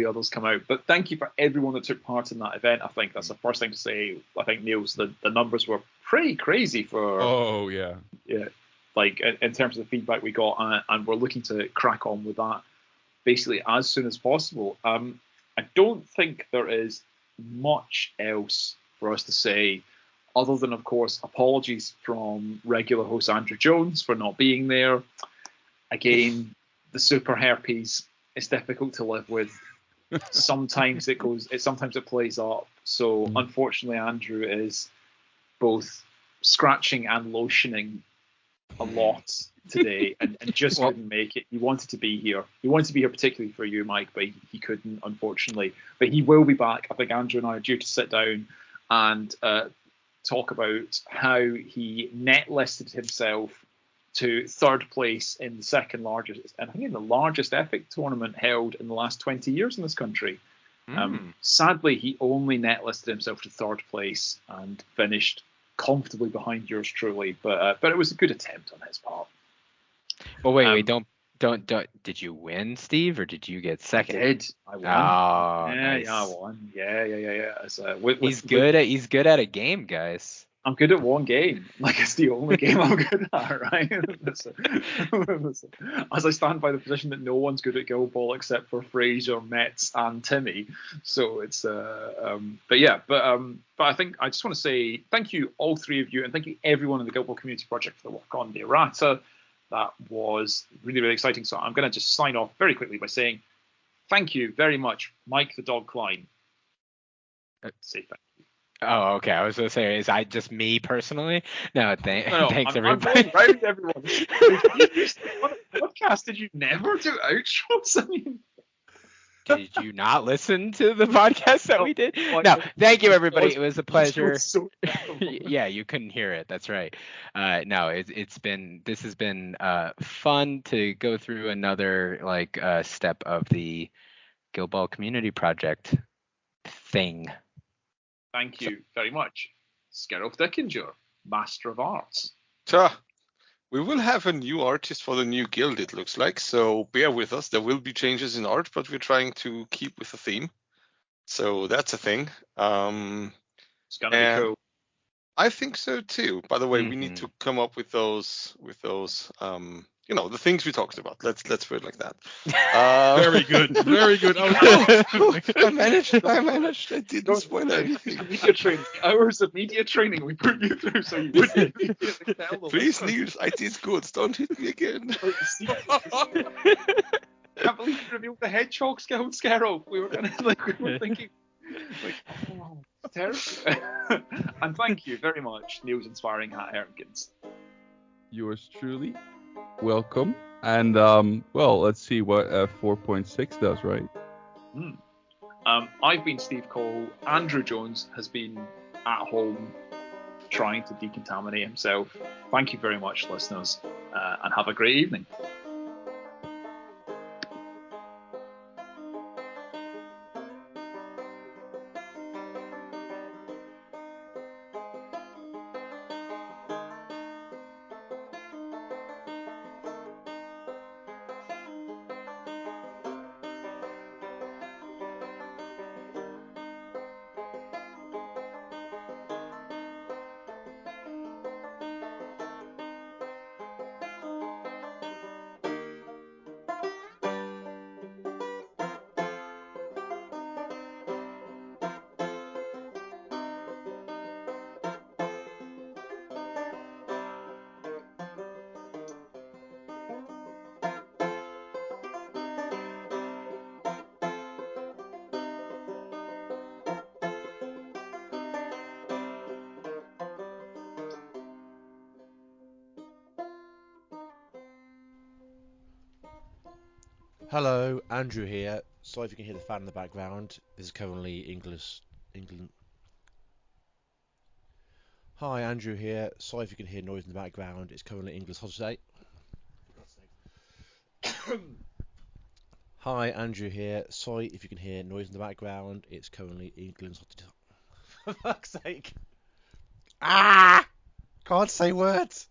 others come out. But thank you for everyone that took part in that event. I think that's the first thing to say. I think, Niels, the numbers were pretty crazy for Oh yeah. like in terms of the feedback we got, and we're looking to crack on with that basically as soon as possible. I don't think there is much else for us to say other than, of course, apologies from regular host Andrew Jones for not being there. Again, the super herpes is difficult to live with. Sometimes it plays up. So unfortunately, Andrew is both scratching and lotioning a lot today, and just couldn't make it. He wanted to be here. He wanted to be here particularly for you, Mike, but he couldn't, unfortunately. But he will be back. I think Andrew and I are due to sit down and talk about how he net listed himself to third place in the second largest, and I think in the largest Epic tournament held in the last 20 years in this country. Sadly, he only net listed himself to third place and finished comfortably behind yours truly, but it was a good attempt on his part. Well, wait, don't. Did you win, Steve, or did you get second? I won. Oh, yeah, nice. yeah, I won. Yeah. It's, He's good at a game, guys. I'm good at one game. Like, it's the only game I'm good at, right? As I stand by the position that no one's good at Guild Ball except for Fraser, Metz, and Timmy. So it's but I think I just want to say thank you, all three of you, and thank you everyone in the Guild Ball Community Project for the work on the Errata. That was really, really exciting. So I'm going to just sign off very quickly by saying thank you very much, Mike the Dog Klein. Say thank you. Oh, okay. I was going to say, is I just me personally? No, thanks I'm everybody. going round everyone. What podcast did you never do outros? I mean, Did you not listen to the podcast that we did? No, thank you, everybody. It was a pleasure. Yeah, you couldn't hear it. That's right. No, this has been fun to go through another step of the Guild Ball Community Project thing. Thank you very much, Skerov Dickinger, Master of Arts. We will have a new artist for the new guild, it looks like, so bear with us. There will be changes in art, but we're trying to keep with the theme. So that's a thing. It's going to be cool. I think so too. By the way, we need to come up with those the things we talked about. Let's put it like that. Very good. Very good. I managed. I didn't spoil anything. Media training. Hours of media training we put you through so you wouldn't be Please, Niels, I did good. Don't hit me again. I can't believe you revealed the hedgehog skill, Scarrow. We were thinking oh, terrible. And thank you very much, Niels Inspiring Hat Hermkins. Yours truly. Welcome. And let's see what 4.6 does, right? I've been Steve Cole. Andrew Jones has been at home trying to decontaminate himself. Thank you very much, listeners, and have a great evening. Hello, Andrew here. Sorry if you can hear the fan in the background. This is currently England. Hi, Andrew here. Sorry if you can hear noise in the background. It's currently England's holiday. Hi, Andrew here. Sorry if you can hear noise in the background. It's currently England's holiday. For fuck's sake. Ah! Can't say words.